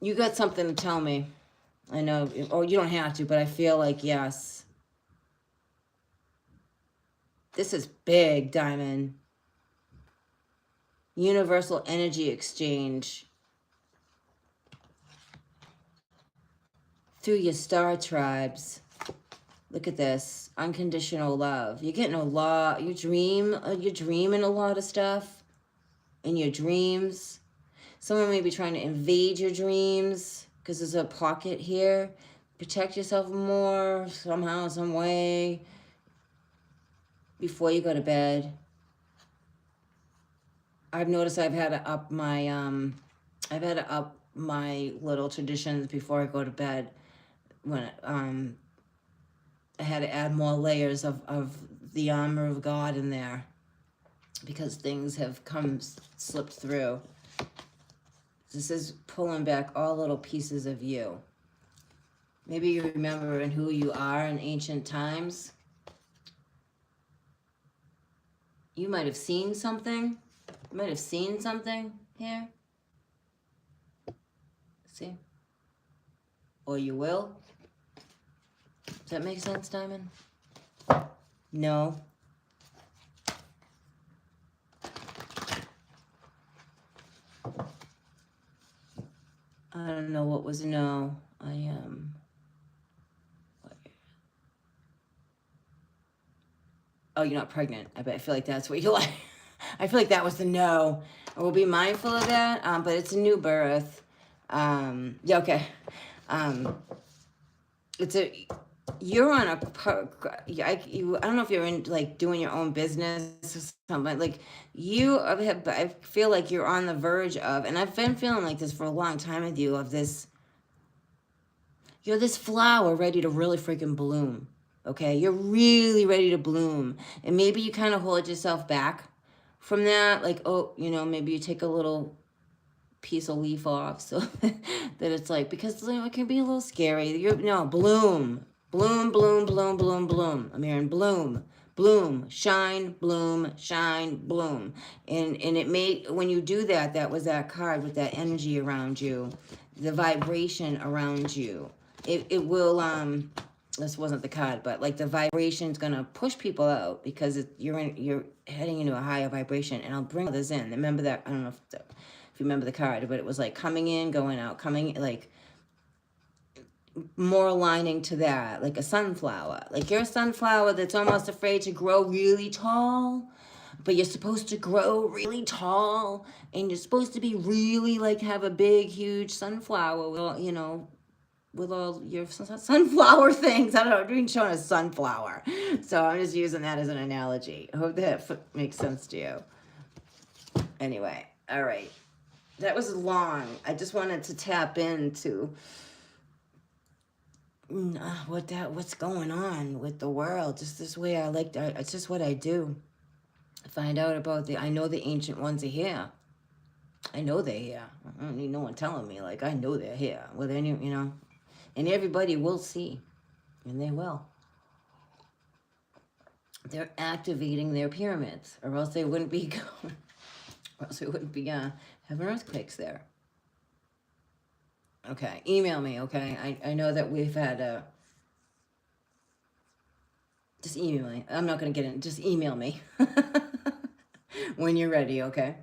You got something to tell me. I know, or you don't have to, but I feel like yes. This is big, Diamond. Universal energy exchange. Through your star tribes. Look at this. Unconditional love. You're getting a lot. You're dreaming a lot of stuff in your dreams. Someone may be trying to invade your dreams because there's a pocket here. Protect yourself more somehow, some way before you go to bed. I've noticed I've had to up my little traditions before I go to bed. When I had to add more layers of the armor of God in there because things have slipped through. This is pulling back all little pieces of you. Maybe you remember in who you are in ancient times. You might have seen something. You might have seen something here. See? Or you will. Does that make sense, Diamond? No. I don't know what was no. Oh, you're not pregnant. I feel like that's what you like. I feel like that was the no. We'll be mindful of that, but it's a new birth. Yeah, okay. You're on a, I don't know if you're in, like, doing your own business or something. Like, I feel like you're on the verge of, and I've been feeling like this for a long time with you, of this, you're this flower ready to really freaking bloom. Okay, you're really ready to bloom. And maybe you kind of hold yourself back from that. Like, oh, maybe you take a little piece of leaf off so that it's like, because it can be a little scary. Bloom. Bloom, bloom, bloom, bloom, bloom. I'm hearing bloom. Bloom, shine, bloom, shine, bloom. And when you do that, that was that card with that energy around you, the vibration around you. It will, this wasn't the card, but like the vibration is gonna push people out because you're heading into a higher vibration. And I'll bring others in. Remember that? I don't know if you remember the card, but it was like coming in, going out, like more aligning to that, like a sunflower. Like you're a sunflower that's almost afraid to grow really tall, but you're supposed to grow really tall, and you're supposed to be really like have a big, huge sunflower with all, with all your sunflower things. I don't know, I'm being shown a sunflower. So I'm just using that as an analogy. I hope that makes sense to you. Anyway, all right. That was long. I just wanted to tap into what's going on with the world. Just this way it's just what I do. Find out about I know the ancient ones are here. I know they're here. I don't need no one telling me. Like, I know they're here. With and everybody will see. And they will. They're activating their pyramids, or else they wouldn't be having earthquakes there. Okay, email me, okay? I know that we've had just email me. I'm not going to get in. Just email me when you're ready, okay?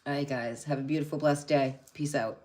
All right, guys. Have a beautiful, blessed day. Peace out.